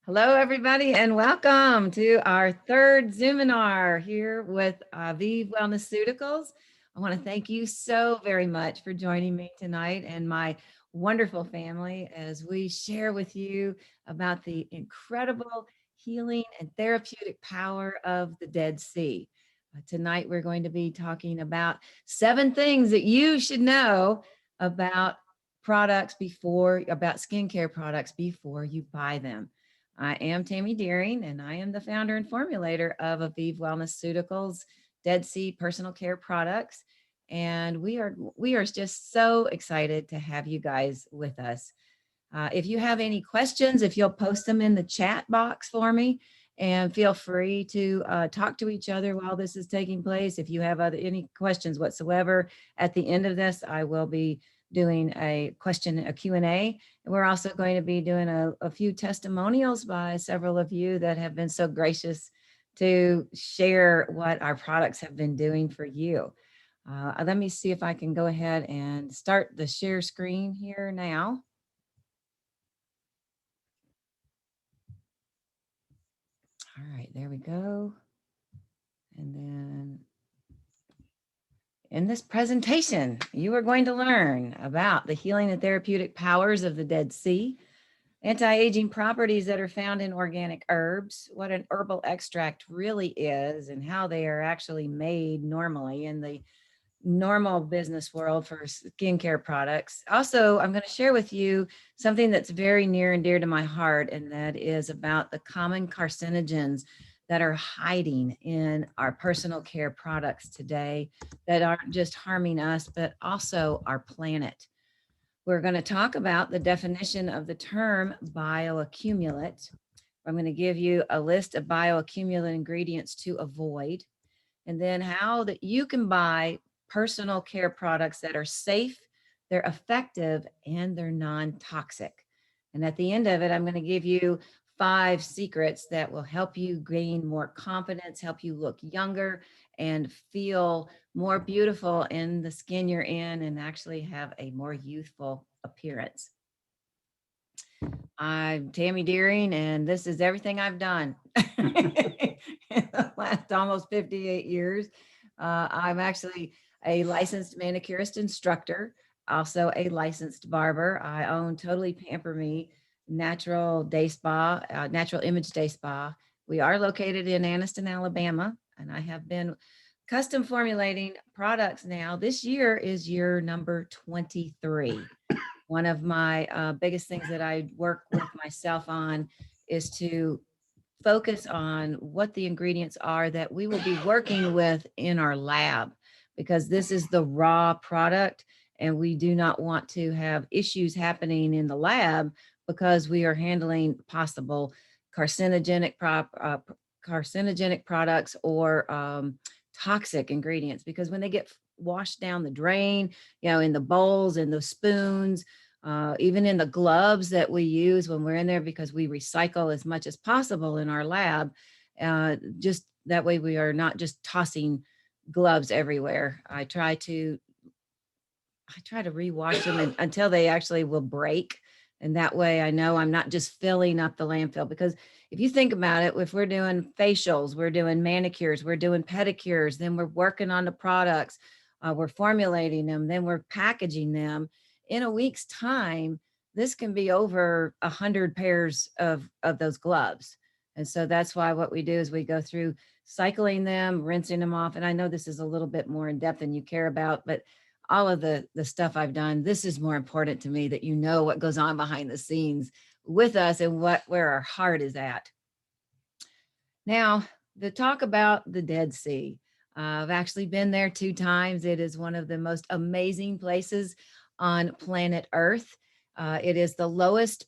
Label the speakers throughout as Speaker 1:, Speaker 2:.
Speaker 1: Hello, everybody, and welcome to our third Zoominar here with Aviv Wellnesseuticals. I want to thank you so very much for joining me tonight and my wonderful family as we share with you about the incredible healing and therapeutic power of the Dead Sea. Tonight, we're going to be talking about 7 things that you should know about about skincare products before you buy them. I am Tammy Doering, and I am the founder and formulator of Aviv Wellnesseuticals Dead Sea Personal Care Products. And we are just so excited to have you guys with us. If you have any questions, if you'll post them in the chat box for me, and feel free to talk to each other while this is taking place. If you have any questions whatsoever, at the end of this, I will be doing a Q&A. And we're also going to be doing a few testimonials by several of you that have been so gracious to share what our products have been doing for you. Let me see if I can go ahead and start the share screen here now. All right, there we go. And then in this presentation, you are going to learn about the healing and therapeutic powers of the Dead Sea, anti-aging properties that are found in organic herbs, what an herbal extract really is, and how they are actually made normally in the normal business world for skincare products. Also, I'm going to share with you something that's very near and dear to my heart, and that is about the common carcinogens that are hiding in our personal care products today that aren't just harming us, but also our planet. We're going to talk about the definition of the term bioaccumulate. I'm going to give you a list of bioaccumulate ingredients to avoid, and then how that you can buy personal care products that are safe, they're effective, and they're non-toxic. And at the end of it, I'm going to give you 5 secrets that will help you gain more confidence, help you look younger, and feel more beautiful in the skin you're in, and actually have a more youthful appearance. I'm Tammy Doering, and this is everything I've done in the last almost 58 years. I'm actually a licensed manicurist instructor, also a licensed barber. I own Totally Pamper Me Natural Day Spa, Natural Image Day Spa. We are located in Anniston, Alabama, and I have been custom formulating products now. This year is year number 23. One of my biggest things that I work with myself on is to focus on what the ingredients are that we will be working with in our lab, because this is the raw product and we do not want to have issues happening in the lab because we are handling possible carcinogenic products or toxic ingredients, because when they get washed down the drain, in the bowls and the spoons, even in the gloves that we use when we're in there, because we recycle as much as possible in our lab. Just that way we are not just tossing gloves everywhere. I try to rewash them until they actually will break. And that way I know I'm not just filling up the landfill, because if you think about it, if we're doing facials, we're doing manicures, we're doing pedicures, then we're working on the products, we're formulating them, then we're packaging them. In a week's time, this can be over 100 pairs of those gloves. And so that's why what we do is we go through cycling them, rinsing them off. And I know this is a little bit more in depth than you care about, but all of the stuff I've done, this is more important to me, that you know what goes on behind the scenes with us and where our heart is at. Now, to talk about the Dead Sea, I've actually been there 2 times. It is one of the most amazing places on planet Earth. It is the lowest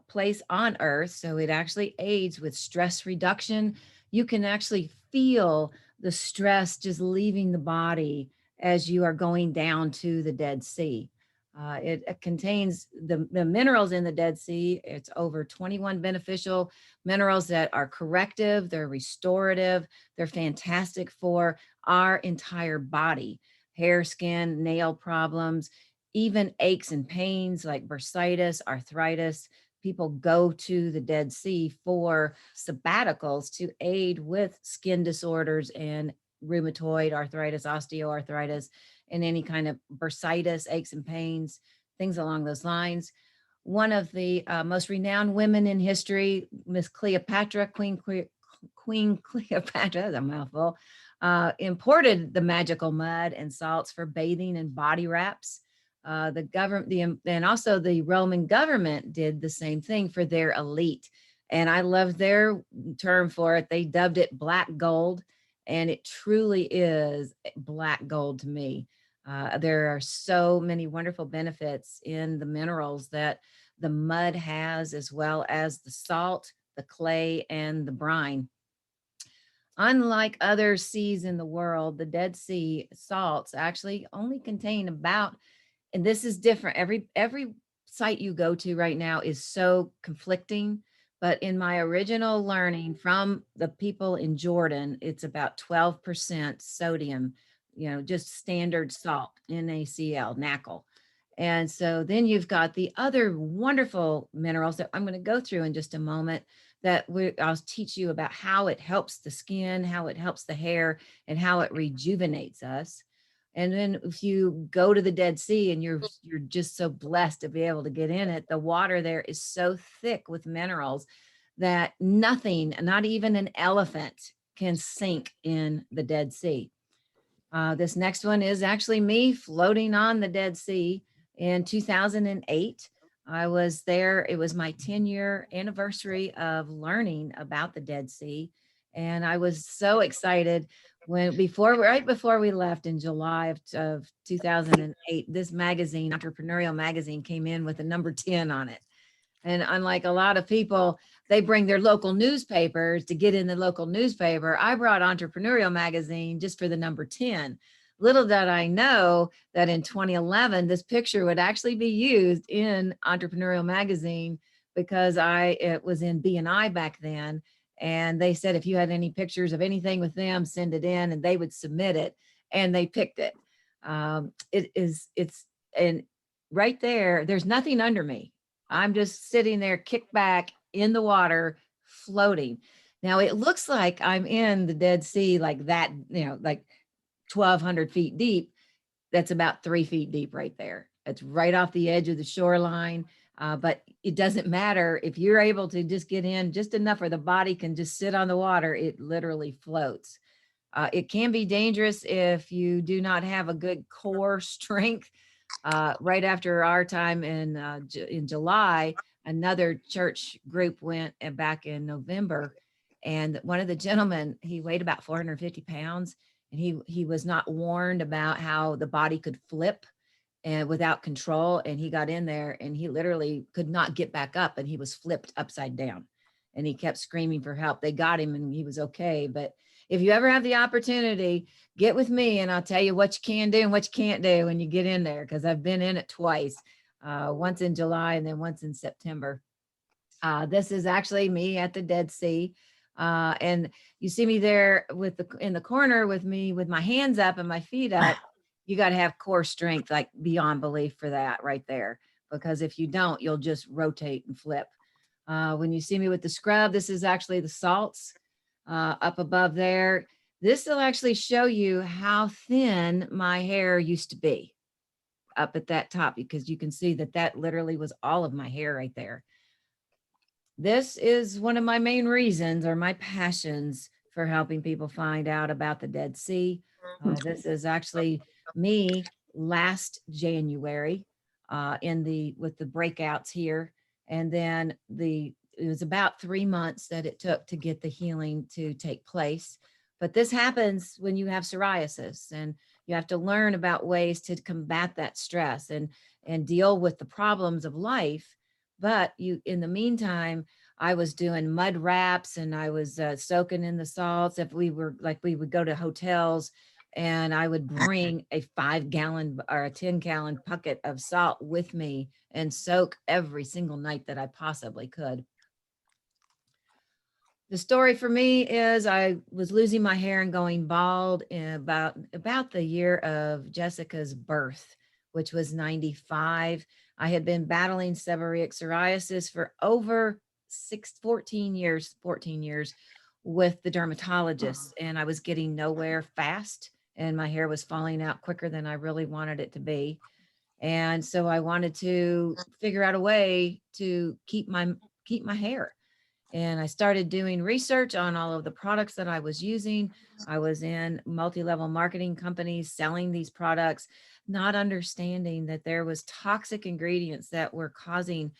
Speaker 1: place on Earth, so it actually aids with stress reduction. You can actually feel the stress just leaving the body as you are going down to the Dead Sea. It contains the minerals in the Dead Sea. It's over 21 beneficial minerals that are corrective, they're restorative, they're fantastic for our entire body, hair, skin, nail problems, even aches and pains like bursitis, arthritis. people go to the Dead Sea for sabbaticals to aid with skin disorders and rheumatoid arthritis, osteoarthritis, and any kind of bursitis, aches and pains, things along those lines. One of the most renowned women in history, Miss Cleopatra, Queen Cleopatra, that's a mouthful, imported the magical mud and salts for bathing and body wraps. The government, and also the Roman government did the same thing for their elite. And I love their term for it. They dubbed it black gold, and it truly is black gold to me. There are so many wonderful benefits in the minerals that the mud has, as well as the salt, the clay, and the brine. Unlike other seas in the world, the Dead Sea salts actually only contain about, and this is different, every site you go to right now is so conflicting, but in my original learning from the people in Jordan, it's about 12% sodium, just standard salt, NaCl, NaCl. And so then you've got the other wonderful minerals that I'm going to go through in just a moment, that I'll teach you about how it helps the skin, how it helps the hair, and how it rejuvenates us. And then if you go to the Dead Sea and you're just so blessed to be able to get in it, the water there is so thick with minerals that nothing, not even an elephant, can sink in the Dead Sea. This next one is actually me floating on the Dead Sea in 2008. I was there. It was my 10-year anniversary of learning about the Dead Sea. And I was so excited right before we left in July of 2008, this magazine, entrepreneurial magazine, came in with a number 10 on it. And unlike a lot of people, they bring their local newspapers to get in the local newspaper. I brought Entrepreneurial Magazine just for the number 10. Little did I know that in 2011, this picture would actually be used in Entrepreneurial Magazine, because it was in B&I back then. And they said, if you had any pictures of anything with them, send it in, and they would submit it. And they picked it. And right there, there's nothing under me. I'm just sitting there, kicked back in the water, floating. Now it looks like I'm in the Dead Sea, like that, like 1,200 feet deep. That's about 3 feet deep right there. It's right off the edge of the shoreline. But it doesn't matter if you're able to just get in just enough where the body can just sit on the water. It literally floats. It can be dangerous if you do not have a good core strength. Right after our time in July, another church group went back in November, and one of the gentlemen, he weighed about 450 pounds, and he was not warned about how the body could flip and without control. And he got in there and he literally could not get back up, and he was flipped upside down, and he kept screaming for help. They got him and he was okay. But if you ever have the opportunity, get with me and I'll tell you what you can do and what you can't do when you get in there, because I've been in it twice, once in July and then once in September. This is actually me at the Dead Sea. And you see me there in the corner with me with my hands up and my feet up. You got to have core strength, like beyond belief, for that right there. Because if you don't, you'll just rotate and flip. When you see me with the scrub, this is actually the salts up above there. This will actually show you how thin my hair used to be up at that top, because you can see that literally was all of my hair right there. This is one of my main reasons, or my passions, for helping people find out about the Dead Sea. This is actually me last January with the breakouts here. And then it was about 3 months that it took to get the healing to take place. But this happens when you have psoriasis, and you have to learn about ways to combat that stress and deal with the problems of life. But in the meantime, I was doing mud wraps, and I was soaking in the salts. If we would go to hotels, and I would bring a 5-gallon or a 10-gallon bucket of salt with me and soak every single night that I possibly could. The story for me is I was losing my hair and going bald in about the year of Jessica's birth. which was 95. I had been battling seborrheic psoriasis for over 14 years with the dermatologist, and I was getting nowhere fast, and my hair was falling out quicker than I really wanted it to be. And so I wanted to figure out a way to keep my hair. And I started doing research on all of the products that I was using. I was in multi-level marketing companies selling these products, not understanding that there was toxic ingredients that were causing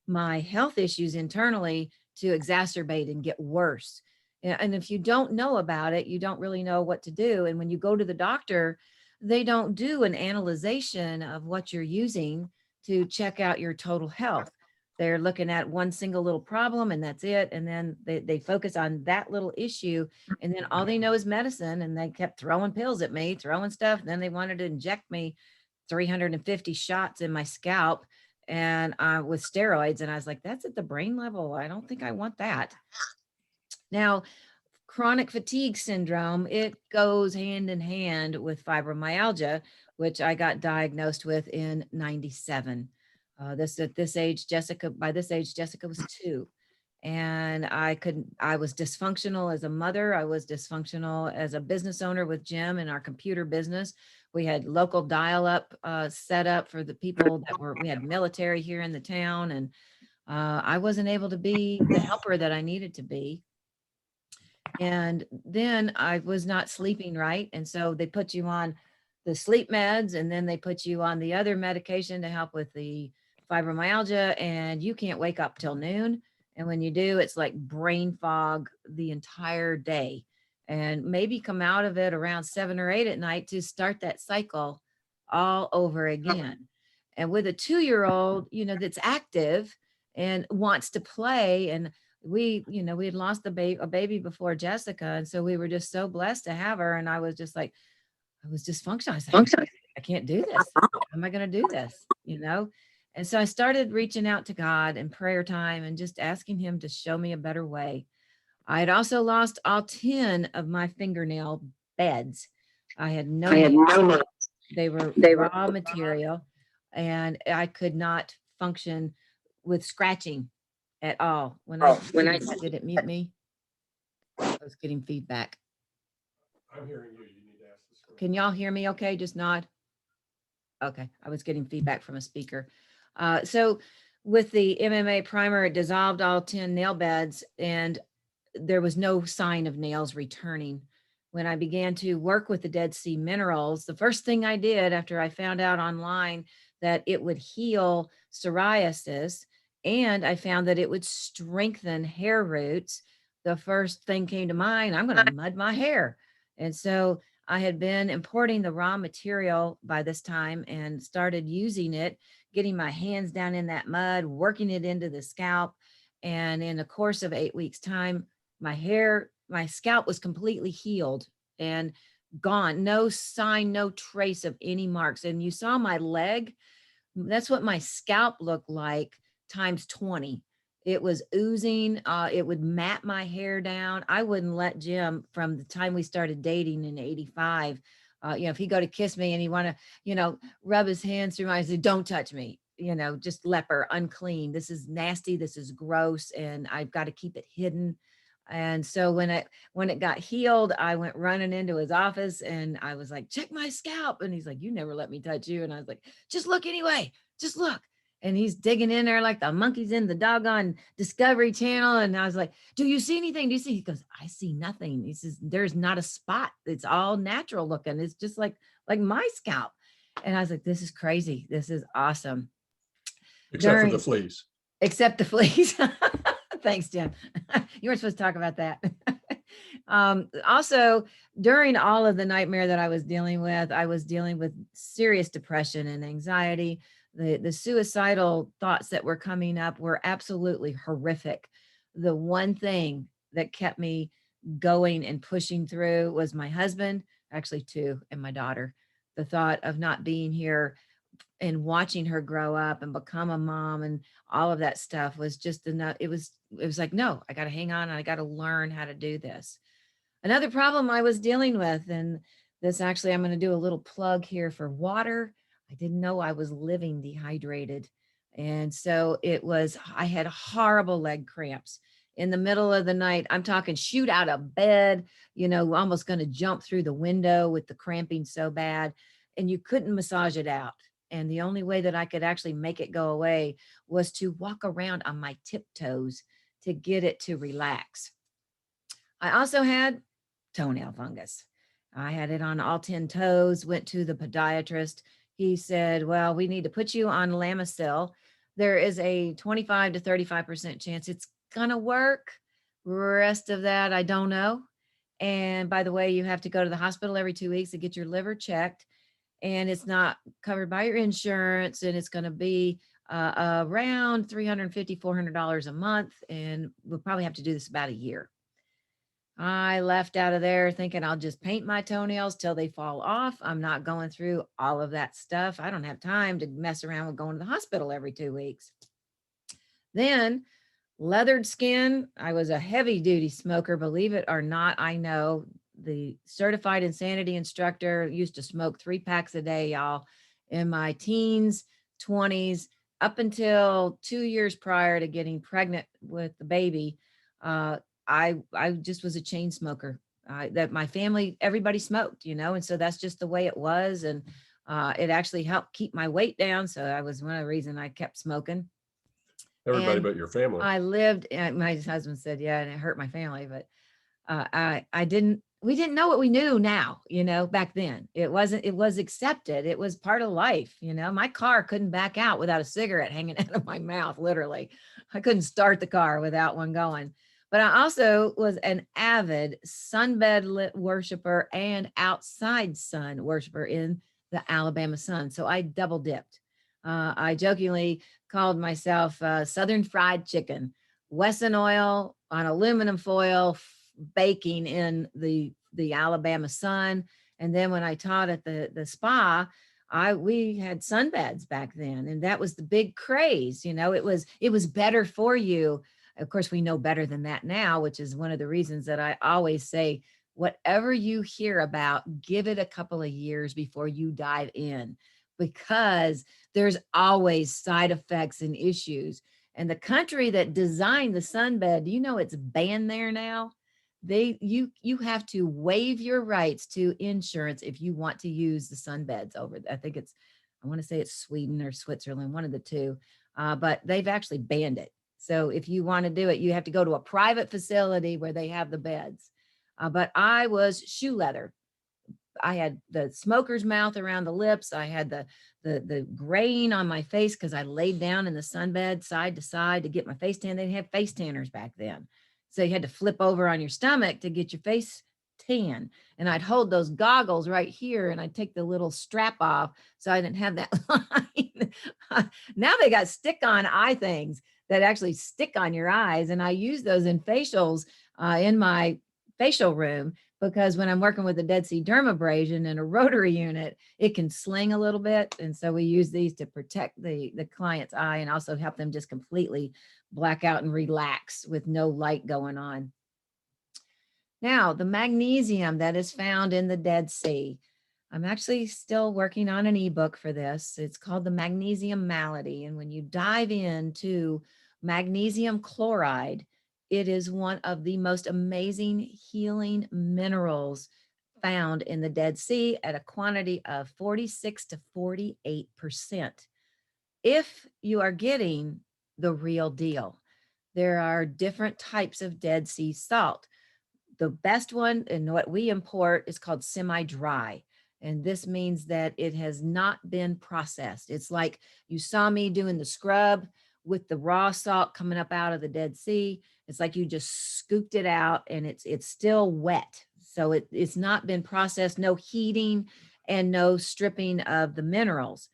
Speaker 1: my health issues internally to exacerbate and get worse. And if you don't know about it, you don't really know what to do. And when you go to the doctor, they don't do an analyzation of what you're using to check out your total health. They're looking at one single little problem and that's it. And then they focus on that little issue. And then all they know is medicine. And they kept throwing pills at me, throwing stuff. And then they wanted to inject me 350 shots in my scalp and with steroids. And I was like, that's at the brain level. I don't think I want that. Now, chronic fatigue syndrome, it goes hand in hand with fibromyalgia, which I got diagnosed with in 97. By this age, Jessica was 2. And I was dysfunctional as a mother. I was dysfunctional as a business owner with Jim in our computer business. We had local dial-up set up for the people we had military here in the town. And I wasn't able to be the helper that I needed to be. And then I was not sleeping right. And so they put you on the sleep meds, and then they put you on the other medication to help with the fibromyalgia, and you can't wake up till noon. And when you do, it's like brain fog the entire day, and maybe come out of it around 7 or 8 at night to start that cycle all over again. And with a 2-year-old, that's active and wants to play, and we had lost a baby before Jessica. And so we were just so blessed to have her. And I was just like, I was dysfunctional. I was like, I can't do this. How am I going to do this? And so I started reaching out to God in prayer time and just asking him to show me a better way. I had also lost all 10 of my fingernail beds. I had no nails. They were raw material, and I could not function with scratching at all. Did it mute me? I was getting feedback.
Speaker 2: I'm hearing you. You need to ask this question.
Speaker 1: Can y'all hear me okay? Just nod. Okay. I was getting feedback from a speaker. So with the MMA primer, it dissolved all 10 nail beds, and there was no sign of nails returning. When I began to work with the Dead Sea minerals, the first thing I did after I found out online that it would heal psoriasis, and I found that it would strengthen hair roots, the first thing came to mind, I'm going to mud my hair. And so I had been importing the raw material by this time and started using it, getting my hands down in that mud, working it into the scalp. And in the course of 8 weeks time, my scalp was completely healed and gone. No sign, no trace of any marks. And you saw my leg. That's what my scalp looked like times 20. It was oozing. It would mat my hair down. I wouldn't let Jim, from the time we started dating in 85, if he go to kiss me and he want to, rub his hands through my, I said, don't touch me, just leper, unclean. This is nasty. This is gross. And I've got to keep it hidden. And so when it got healed, I went running into his office and I was like, check my scalp. And he's like, you never let me touch you. And I was like, just look anyway, just look. And he's digging in there like the monkeys in the doggone Discovery Channel. And I was like, do you see anything? Do you see? He goes, I see nothing. He says, there's not a spot. It's all natural looking. It's just like my scalp. And I was like, this is crazy. This is awesome.
Speaker 2: Except for the fleas.
Speaker 1: Except the fleas. Thanks, Jim. You weren't supposed to talk about that. Also, during all of the nightmare that I was dealing with serious depression and anxiety. The suicidal thoughts that were coming up were absolutely horrific. The one thing that kept me going and pushing through was my husband, actually 2, and my daughter. The thought of not being here and watching her grow up and become a mom and all of that stuff was just enough. It was like, no, I got to hang on and I got to learn how to do this. Another problem I was dealing with, and this actually, I'm going to do a little plug here for water. I didn't know I was living dehydrated. And so I had horrible leg cramps in the middle of the night. I'm talking shoot out of bed, almost going to jump through the window with the cramping so bad. And you couldn't massage it out. And the only way that I could actually make it go away was to walk around on my tiptoes to get it to relax. I also had toenail fungus. I had it on all 10 toes, went to the podiatrist. He said, well, we need to put you on Lamisil. There is a 25 to 35% chance it's going to work. Rest of that, I don't know. And by the way, you have to go to the hospital every 2 weeks to get your liver checked. And it's not covered by your insurance. And it's going to be around $350, $400 a month. And we'll probably have to do this about a year. I left out of there thinking I'll just paint my toenails till they fall off. I'm not going through all of that stuff. I don't have time to mess around with going to the hospital every 2 weeks. Then leathered skin. I was a heavy duty smoker, believe it or not. I know the certified insanity instructor used to smoke 3 packs a day, y'all, in my teens, 20s, up until 2 years prior to getting pregnant with the baby. I just was a chain smoker. That my family, everybody smoked, and so that's just the way it was. And it actually helped keep my weight down. So I was one of the reasons I kept smoking.
Speaker 2: Everybody but your family.
Speaker 1: I lived, and my husband said, yeah, and it hurt my family, but we didn't know what we knew now, back then. It was accepted. It was part of life. My car couldn't back out without a cigarette hanging out of my mouth. Literally. I couldn't start the car without one going. But I also was an avid sunbed worshiper and outside sun worshiper in the Alabama sun. So I double dipped. I jokingly called myself Southern Fried Chicken, Wesson oil on aluminum foil, baking in the Alabama sun. And then when I taught at the spa, we had sunbeds back then, and that was the big craze. It was better for you. Of course, we know better than that now, which is one of the reasons that I always say, whatever you hear about, give it a couple of years before you dive in, because there's always side effects and issues. And the country that designed the sunbed, it's banned there now. You have to waive your rights to insurance if you want to use the sunbeds over. I want to say it's Sweden or Switzerland, one of the two, but they've actually banned it. So if you want to do it, you have to go to a private facility where they have the beds. But I was shoe leather. I had the smoker's mouth around the lips. I had the grain on my face because I laid down in the sunbed side to side to get my face tan. They didn't have face tanners back then. So you had to flip over on your stomach to get your face tan. And I'd hold those goggles right here and I'd take the little strap off so I didn't have that line. Now they got stick-on eye things that actually stick on your eyes. And I use those in facials in my facial room, because when I'm working with a Dead Sea dermabrasion and a rotary unit, it can sling a little bit. And so we use these to protect the client's eye and also help them just completely black out and relax with no light going on. Now, the magnesium that is found in the Dead Sea. I'm actually still working on an ebook for this. It's called The Magnesium Malady. And when you dive into magnesium chloride, it is one of the most amazing healing minerals found in the Dead Sea at a quantity of 46 to 48%. If you are getting the real deal, there are different types of Dead Sea salt. The best one, and what we import, is called semi-dry. And this means that it has not been processed. It's like you saw me doing the scrub with the raw salt coming up out of the Dead Sea. It's like you just scooped it out and it's still wet. So it's not been processed, no heating and no stripping of the minerals.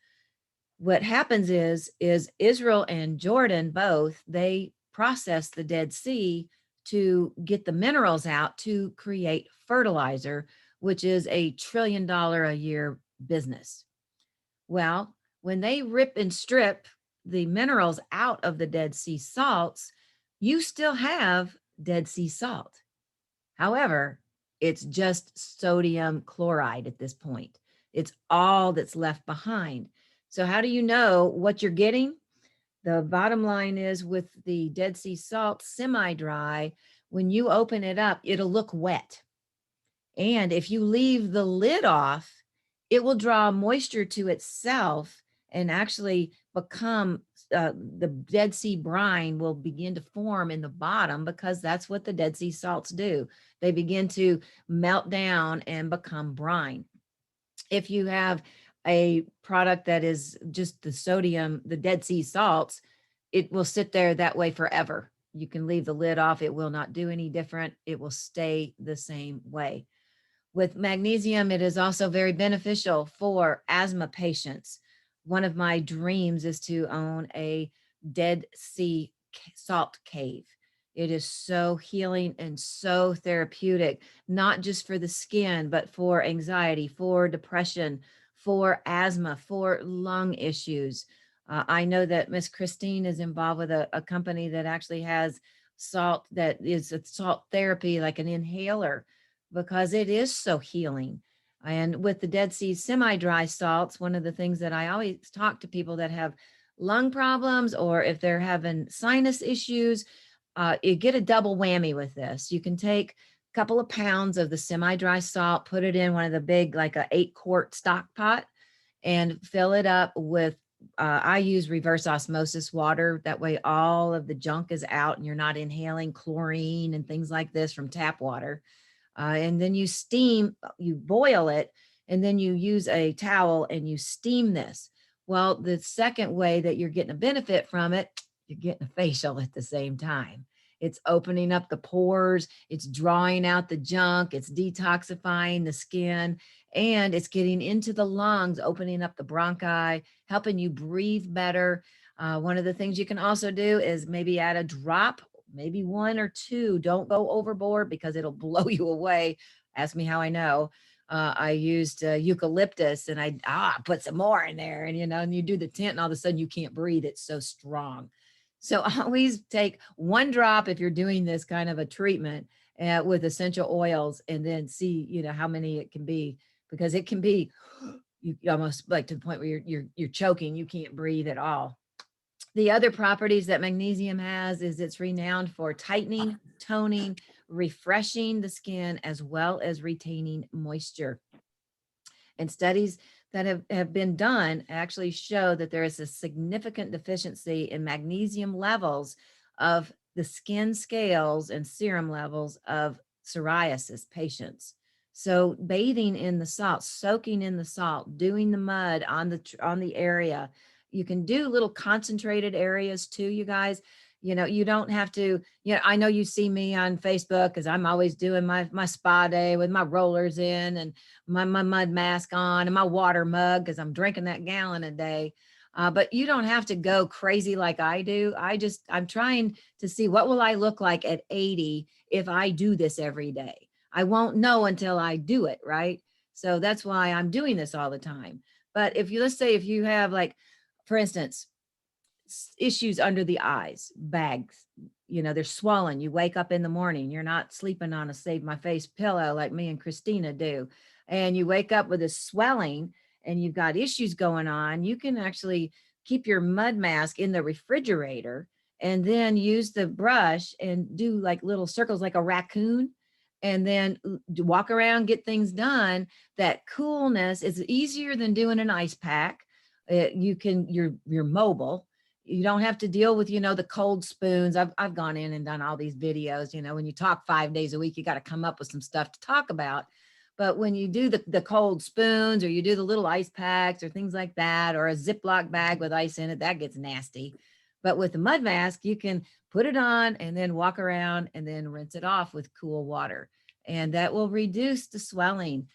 Speaker 1: What happens is Israel and Jordan both, they process the Dead Sea to get the minerals out to create fertilizer, which is a $1 trillion a year business. Well, when they rip and strip the minerals out of the Dead Sea salts, you still have Dead Sea salt. However, it's just sodium chloride at this point. It's all that's left behind. So how do you know what you're getting? The bottom line is with the Dead Sea salt semi-dry, when you open it up, it'll look wet. And if you leave the lid off, it will draw moisture to itself and actually become the Dead Sea brine will begin to form in the bottom, because that's what the Dead Sea salts do. They begin to melt down and become brine. If you have a product that is just the sodium, the Dead Sea salts, it will sit there that way forever. You can leave the lid off. It will not do any different. It will stay the same way. With magnesium, it is also very beneficial for asthma patients. One of my dreams is to own a Dead Sea salt cave. It is so healing and so therapeutic, not just for the skin, but for anxiety, for depression, for asthma, for lung issues. I know that Miss Christine is involved with a company that actually has salt that is a salt therapy, like an inhaler, because it is so healing. And with the Dead Sea semi-dry salts, one of the things that I always talk to people that have lung problems, or if they're having sinus issues, you get a double whammy with this. You can take a couple of pounds of the semi-dry salt, put it in one of the big, like a 8-quart stock pot, and fill it up with I use reverse osmosis water. That way all of the junk is out and you're not inhaling chlorine and things like this from tap water. And then you steam, you boil it, and then you use a towel and you steam this. Well, the second way that you're getting a benefit from it, you're getting a facial at the same time. It's opening up the pores, it's drawing out the junk, it's detoxifying the skin, and it's getting into the lungs, opening up the bronchi, helping you breathe better. One of the things you can also do is maybe add a drop, maybe 1 or 2. Don't go overboard because it'll blow you away. Ask me how I know. I used eucalyptus, and I put some more in there, and and you do the tent and all of a sudden you can't breathe. It's so strong. So always take 1 drop if you're doing this kind of a treatment with essential oils, and then see, how many it can be, because it can be you almost like to the point where you're choking, you can't breathe at all. The other properties that magnesium has is it's renowned for tightening, toning, refreshing the skin, as well as retaining moisture. And studies that have been done actually show that there is a significant deficiency in magnesium levels of the skin scales and serum levels of psoriasis patients. So bathing in the salt, soaking in the salt, doing the mud on the area. You can do little concentrated areas too, you guys. You don't have to, I know you see me on Facebook because I'm always doing my spa day with my rollers in and my mud mask on and my water mug because I'm drinking that gallon a day. But you don't have to go crazy like I do. I'm trying to see what will I look like at 80 if I do this every day. I won't know until I do it, right? So that's why I'm doing this all the time. But let's say if you have, like, for instance, issues under the eyes, bags, they're swollen. You wake up in the morning, you're not sleeping on a save my face pillow like me and Christina do. And you wake up with a swelling and you've got issues going on. You can actually keep your mud mask in the refrigerator and then use the brush and do like little circles like a raccoon, and then walk around, get things done. That coolness is easier than doing an ice pack. You're mobile. You don't have to deal with, the cold spoons. I've gone in and done all these videos. When you talk 5 days a week, you got to come up with some stuff to talk about. But when you do the cold spoons, or you do the little ice packs or things like that, or a Ziploc bag with ice in it, that gets nasty. But with the mud mask, you can put it on and then walk around and then rinse it off with cool water. And that will reduce the swelling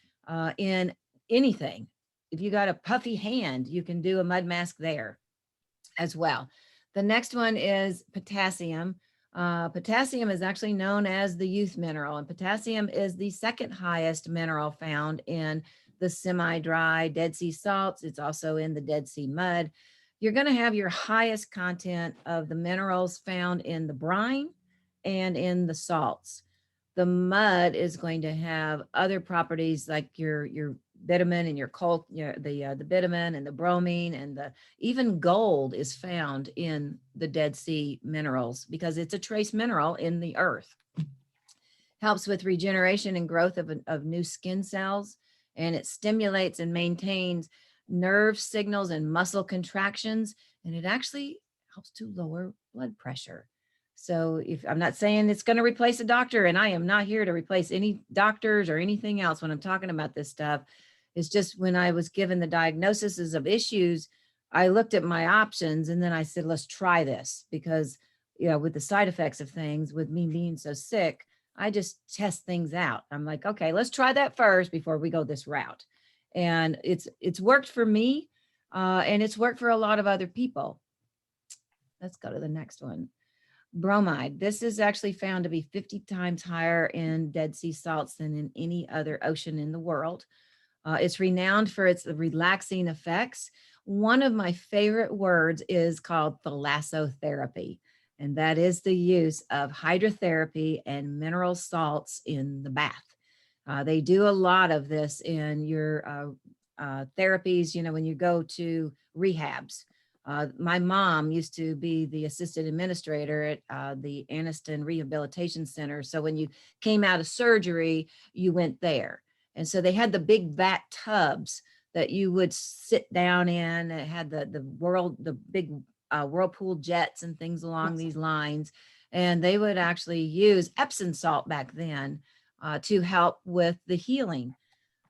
Speaker 1: in anything. If you got a puffy hand, you can do a mud mask there as well. The next one is potassium. Potassium is actually known as the youth mineral, and potassium is the second highest mineral found in the semi-dry Dead Sea salts. It's also in the Dead Sea mud. You're going to have your highest content of the minerals found in the brine and in the salts. The mud is going to have other properties like your bitumen and your coal, the bitumen and the bromine and the even gold is found in the Dead Sea minerals because it's a trace mineral in the earth. Helps with regeneration and growth of new skin cells, and it stimulates and maintains nerve signals and muscle contractions, and it actually helps to lower blood pressure. So if I'm not saying it's going to replace a doctor, and I am not here to replace any doctors or anything else when I'm talking about this stuff, it's just when I was given the diagnoses of issues, I looked at my options and then I said, let's try this because, with the side effects of things, with me being so sick, I just test things out. I'm like, okay, let's try that first before we go this route. And it's worked for me, and it's worked for a lot of other people. Let's go to the next one. Bromide. This is actually found to be 50 times higher in Dead Sea salts than in any other ocean in the world. It's renowned for its relaxing effects. One of my favorite words is called thalassotherapy, and that is the use of hydrotherapy and mineral salts in the bath. They do a lot of this in your therapies, when you go to rehabs. My mom used to be the assistant administrator at the Anniston Rehabilitation Center. So when you came out of surgery, you went there. And so they had the big vat tubs that you would sit down in. It had the big whirlpool jets and things along these lines. And they would actually use Epsom salt back then to help with the healing.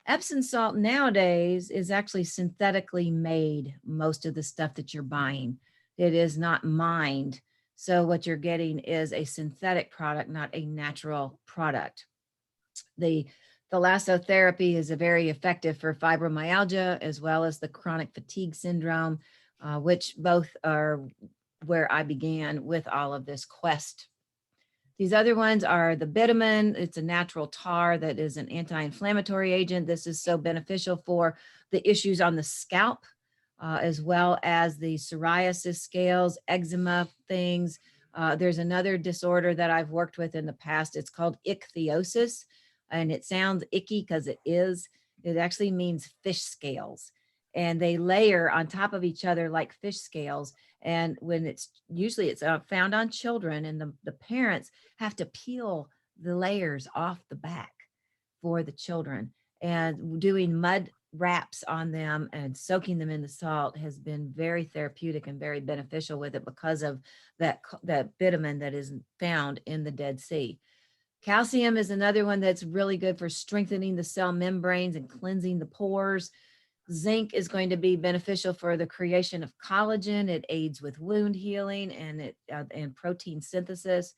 Speaker 1: Epsom salt nowadays is actually synthetically made, most of the stuff that you're buying. It is not mined. So what you're getting is a synthetic product, not a natural product. The thalassotherapy is very effective for fibromyalgia as well as the chronic fatigue syndrome, which both are where I began with all of this quest. These other ones are the bitumen. It's a natural tar that is an anti-inflammatory agent. This is so beneficial for the issues on the scalp, as well as the psoriasis scales, eczema things. There's another disorder that I've worked with in the past. It's called ichthyosis, and it sounds icky because it is. It actually means fish scales, and they layer on top of each other like fish scales. And when it's found on children, and the parents have to peel the layers off the back for the children, and doing mud wraps on them and soaking them in the salt has been very therapeutic and very beneficial with it because of that bitumen that is found in the Dead Sea. Calcium is another one that's really good for strengthening the cell membranes and cleansing the pores. Zinc is going to be beneficial for the creation of collagen. It aids with wound healing and protein synthesis.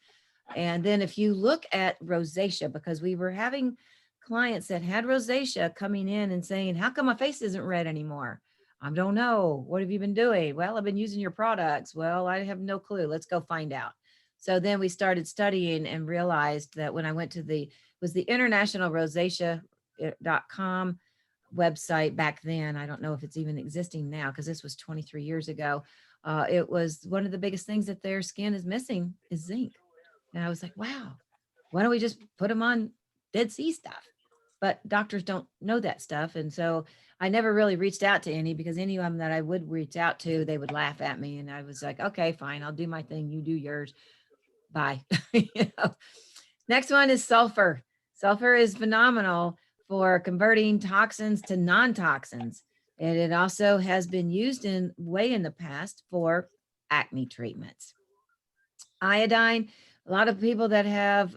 Speaker 1: And then if you look at rosacea, because we were having clients that had rosacea coming in and saying, how come my face isn't red anymore? I don't know. What have you been doing? Well, I've been using your products. Well, I have no clue. Let's go find out. So then we started studying and realized that when I went to the International Rosacea.com website back then. I don't know if it's even existing now because this was 23 years ago. It was one of the biggest things that their skin is missing is zinc. And I was like, wow, why don't we just put them on Dead Sea stuff? But doctors don't know that stuff. And so I never really reached out to any, because any of them that I would reach out to, they would laugh at me. And I was like, okay, fine, I'll do my thing. You do yours. Bye. Next one is sulfur. Sulfur is phenomenal for converting toxins to non-toxins. And it also has been used in the past for acne treatments. Iodine, a lot of people that have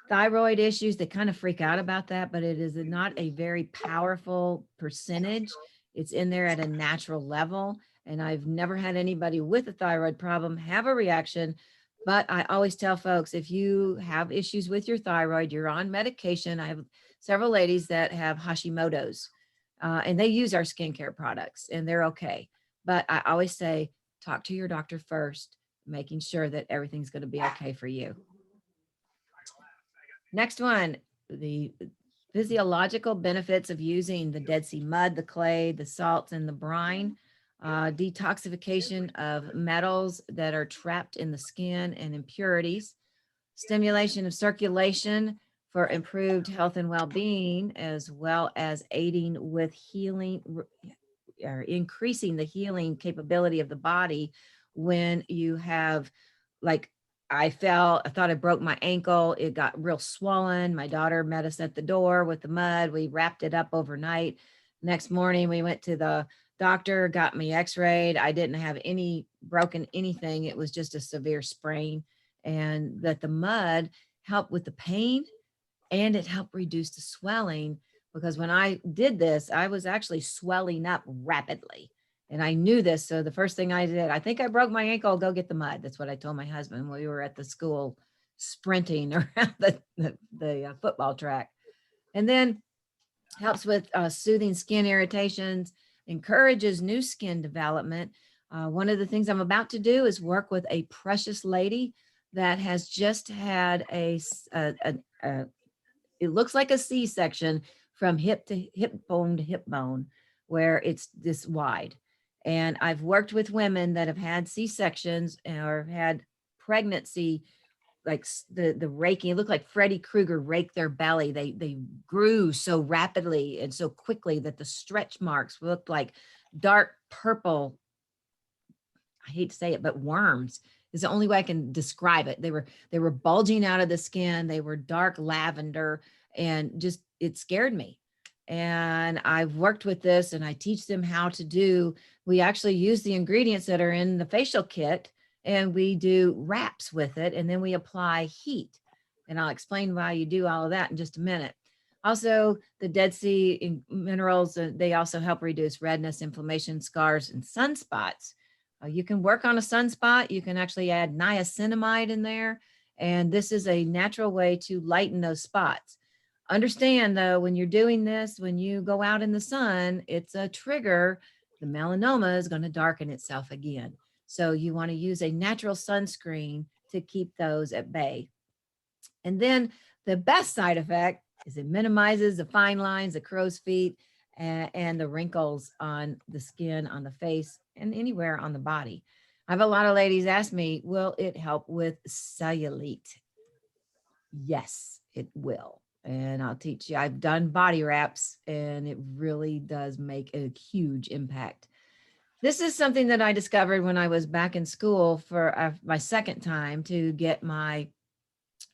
Speaker 1: thyroid issues, they kind of freak out about that, but it is not a very powerful percentage. It's in there at a natural level. And I've never had anybody with a thyroid problem have a reaction. But I always tell folks, if you have issues with your thyroid, you're on medication. I have several ladies that have Hashimoto's, and they use our skincare products and they're okay. But I always say, talk to your doctor first, making sure that everything's going to be okay for you. Next one, the physiological benefits of using the Dead Sea mud, the clay, the salts, and the brine. Detoxification of metals that are trapped in the skin and impurities. Stimulation of circulation for improved health and well-being, as well as aiding with healing or increasing the healing capability of the body when you have, like, I thought I broke my ankle. It got real swollen. My daughter met us at the door with the mud. We wrapped it up overnight. Next morning, we went to the doctor, got me x-rayed. I didn't have any broken anything. It was just a severe sprain. And that the mud helped with the pain, and it helped reduce the swelling, because when I did this, I was actually swelling up rapidly. And I knew this. So the first thing I did, I think I broke my ankle, I'll go get the mud. That's what I told my husband when we were at the school sprinting around the football track. And then helps with soothing skin irritations, encourages new skin development. One of the things I'm about to do is work with a precious lady that has just had it looks like a C-section from hip bone to hip bone, where it's this wide. And I've worked with women that have had C-sections or had pregnancy, like the raking. It looked like Freddy Krueger raked their belly. They grew so rapidly and so quickly that the stretch marks looked like dark purple, I hate to say it, but worms is the only way I can describe it. They were bulging out of the skin. They were dark lavender, and just, it scared me. And I've worked with this, and I teach them how to do, we actually use the ingredients that are in the facial kit, and we do wraps with it, and then we apply heat. And I'll explain why you do all of that in just a minute. Also, the Dead Sea minerals, they also help reduce redness, inflammation, scars, and sunspots. You can work on a sunspot. You can actually add niacinamide in there. And this is a natural way to lighten those spots. Understand though, when you're doing this, when you go out in the sun, it's a trigger. The melanoma is going to darken itself again. So you want to use a natural sunscreen to keep those at bay. And then the best side effect is it minimizes the fine lines, the crow's feet, and the wrinkles on the skin, on the face, and anywhere on the body. I have a lot of ladies ask me, will it help with cellulite? Yes, it will. And I'll teach you. I've done body wraps, and it really does make a huge impact. This is something that I discovered when I was back in school for my second time to get my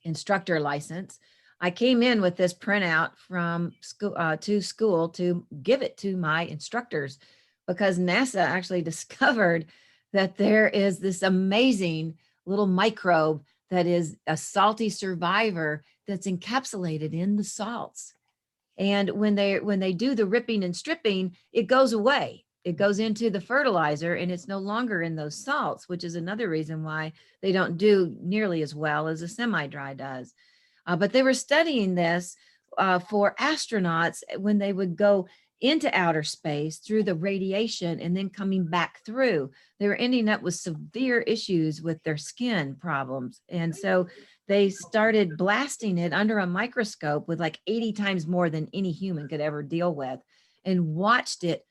Speaker 1: instructor license. I came in with this printout from school to give it to my instructors, because NASA actually discovered that there is this amazing little microbe that is a salty survivor that's encapsulated in the salts. And when they do the ripping and stripping, it goes away. It goes into the fertilizer, and it's no longer in those salts, which is another reason why they don't do nearly as well as a semi-dry does. But they were studying this for astronauts when they would go into outer space through the radiation and then coming back through. They were ending up with severe issues with their skin problems. And so they started blasting it under a microscope with like 80 times more than any human could ever deal with, and watched it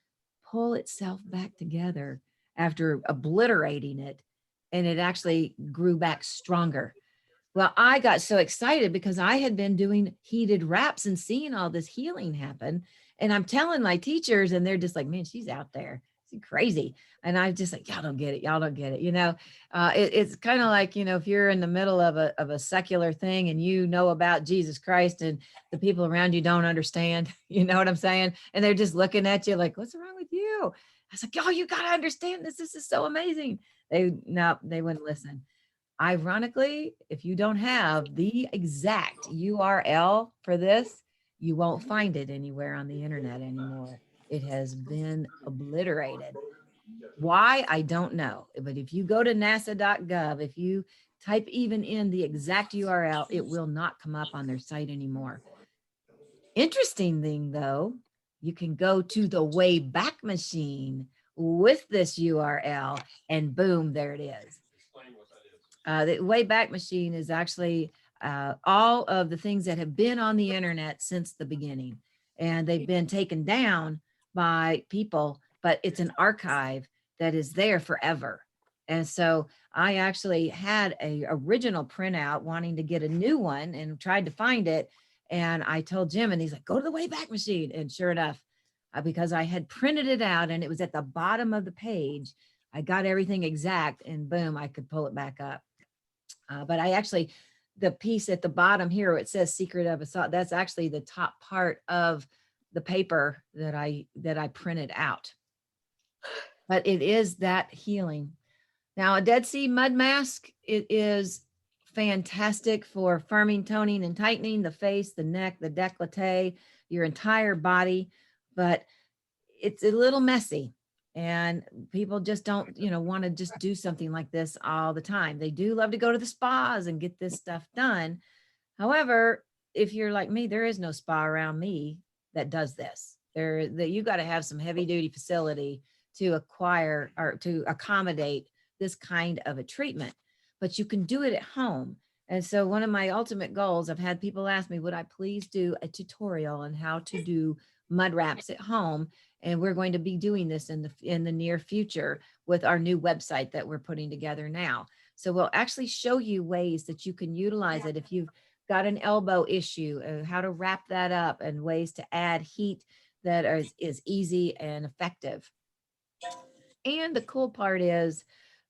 Speaker 1: pull itself back together after obliterating it. And it actually grew back stronger. Well, I got so excited because I had been doing heated wraps and seeing all this healing happen. And I'm telling my teachers, and they're just like, man, she's out there. She's crazy. And I'm just like, y'all don't get it. Y'all don't get it. It's kind of like, if you're in the middle of a secular thing and you know about Jesus Christ and the people around you don't understand, you know what I'm saying? And they're just looking at you like, what's wrong with you? I was like, oh, you got to understand this. This is so amazing. They wouldn't listen. Ironically, if you don't have the exact URL for this, you won't find it anywhere on the internet anymore. It has been obliterated. Why? I don't know. But if you go to nasa.gov, if you type even in the exact URL, it will not come up on their site anymore. Interesting thing though, you can go to the Wayback Machine with this URL, and boom, there it is. The Wayback Machine is actually all of the things that have been on the internet since the beginning, and they've been taken down by people, but it's an archive that is there forever. And so I actually had a original printout wanting to get a new one and tried to find it. And I told Jim, and he's like, go to the Wayback Machine. And sure enough, because I had printed it out and it was at the bottom of the page, I got everything exact, and boom, I could pull it back up. But I actually, the piece at the bottom here, it says Secret of a Salt, that's actually the top part of the paper that I printed out. But it is that healing. Now, a Dead Sea Mud Masque, it is fantastic for firming, toning, and tightening the face, the neck, the décolleté, your entire body. But it's a little messy, and people just don't, want to just do something like this all the time. They do love to go to the spas and get this stuff done. However, if you're like me, there is no spa around me that does this. You got to have some heavy duty facility to acquire or to accommodate this kind of a treatment, but you can do it at home. And so one of my ultimate goals, I've had people ask me, would I please do a tutorial on how to do mud wraps at home? And we're going to be doing this in the near future with our new website that we're putting together now. So we'll actually show you ways that you can utilize it if you've got an elbow issue, how to wrap that up, and ways to add heat that is easy and effective. And the cool part is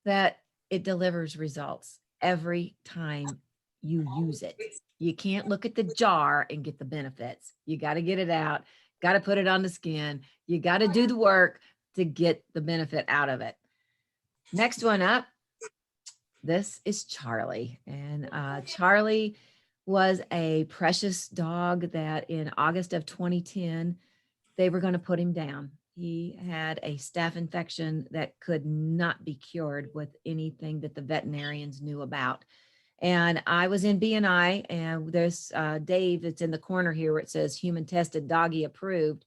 Speaker 1: that it delivers results every time you use it. You can't look at the jar and get the benefits. You got to get it out, got to put it on the skin. You got to do the work to get the benefit out of it. Next one up, this is Charlie. And Charlie was a precious dog that in August of 2010, they were going to put him down. He had a staph infection that could not be cured with anything that the veterinarians knew about. And I was in BNI, and there's Dave that's in the corner here where it says human tested, doggy approved.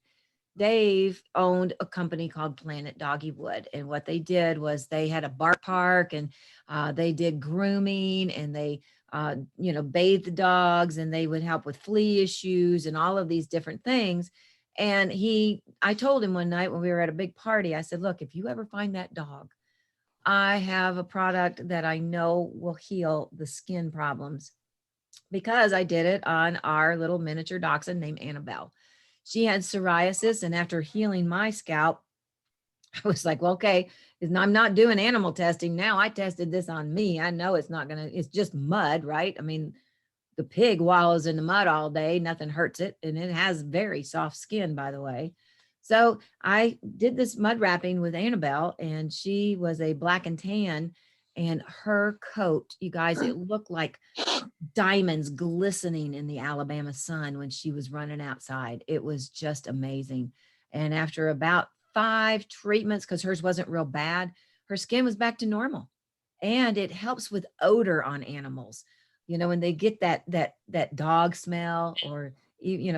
Speaker 1: Dave owned a company called Planet Doggywood. And what they did was they had a bark park, and they did grooming, and they, bathed the dogs, and they would help with flea issues and all of these different things. And I told him one night when we were at a big party, I said, look, if you ever find that dog, I have a product that I know will heal the skin problems, because I did it on our little miniature dachshund named Annabelle. She had psoriasis, and after healing my scalp, I was like, well, okay, I'm not doing animal testing. Now I tested this on me. I know it's just mud, right? I mean, the pig wallows in the mud all day, nothing hurts it. And it has very soft skin, by the way. So I did this mud wrapping with Annabelle, and she was a black and tan, and her coat, you guys, it looked like diamonds glistening in the Alabama sun when she was running outside. It was just amazing. And after about 5 treatments, because hers wasn't real bad, her skin was back to normal. And it helps with odor on animals. When they get that dog smell, or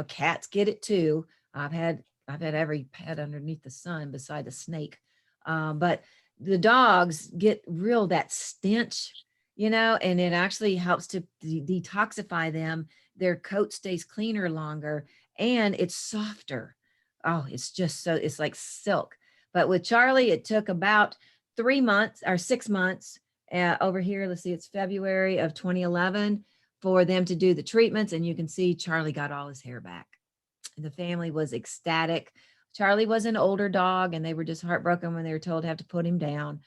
Speaker 1: cats get it too. I've had every pet underneath the sun beside the snake. But the dogs get that stench, and it actually helps to detoxify them. Their coat stays cleaner longer, and it's softer. Oh, it's just it's like silk. But with Charlie, it took about 3 months or 6 months. Over here, let's see, it's February of 2011 for them to do the treatments. And you can see Charlie got all his hair back. The family was ecstatic. Charlie was an older dog, and they were just heartbroken when they were told to have to put him down.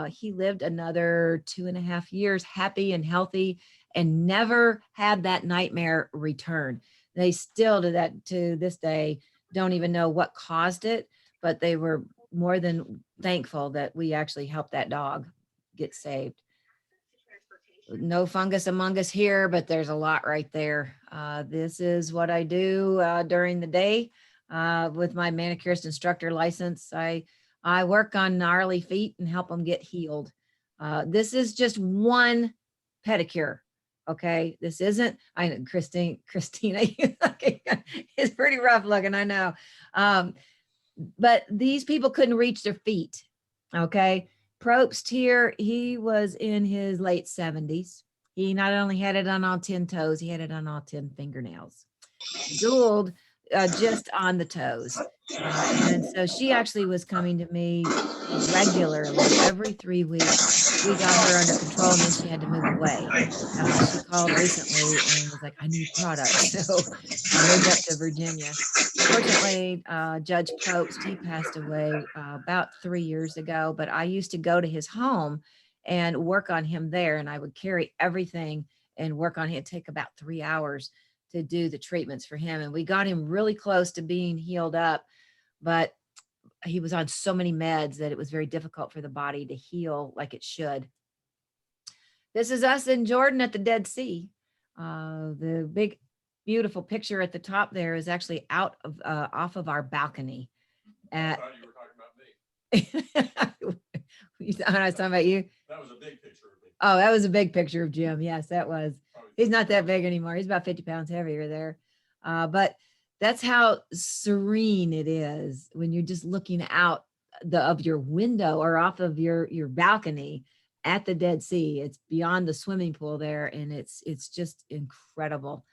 Speaker 1: He lived another 2.5 years, happy and healthy, and never had that nightmare return. They still to this day don't even know what caused it, but they were more than thankful that we actually helped that dog get saved. No fungus among us here, but there's a lot right there. This is what I do during the day with my manicurist instructor license. I work on gnarly feet and help them get healed. This is just one pedicure. Okay. This isn't, I know Christina, it's pretty rough looking, I know. But these people couldn't reach their feet. Okay. Probst here, he was in his late 70s. He not only had it on all 10 toes, he had it on all 10 fingernails. Gould just on the toes. And so she actually was coming to me regularly every 3 weeks. we got her under control, and then she had to move away. She called recently and was like, I need products. So I moved up to Virginia. Fortunately, Judge Probst, he passed away about 3 years ago, but I used to go to his home and work on him there. And I would carry everything and work on him. It'd take about 3 hours to do the treatments for him. And we got him really close to being healed up, but he was on so many meds that it was very difficult for the body to heal like it should. This is us in Jordan at the Dead Sea. The big, beautiful picture at the top there is actually out of off of our balcony.
Speaker 2: I thought you were talking about me.
Speaker 1: I was talking about you.
Speaker 2: That was a big picture of me.
Speaker 1: Oh, that was a big picture of Jim. Yes, that was. He's not that big anymore. He's about 50 pounds heavier there. But that's how serene it is when you're just looking out of your window or off of your balcony at the Dead Sea. It's beyond the swimming pool there, and it's just incredible.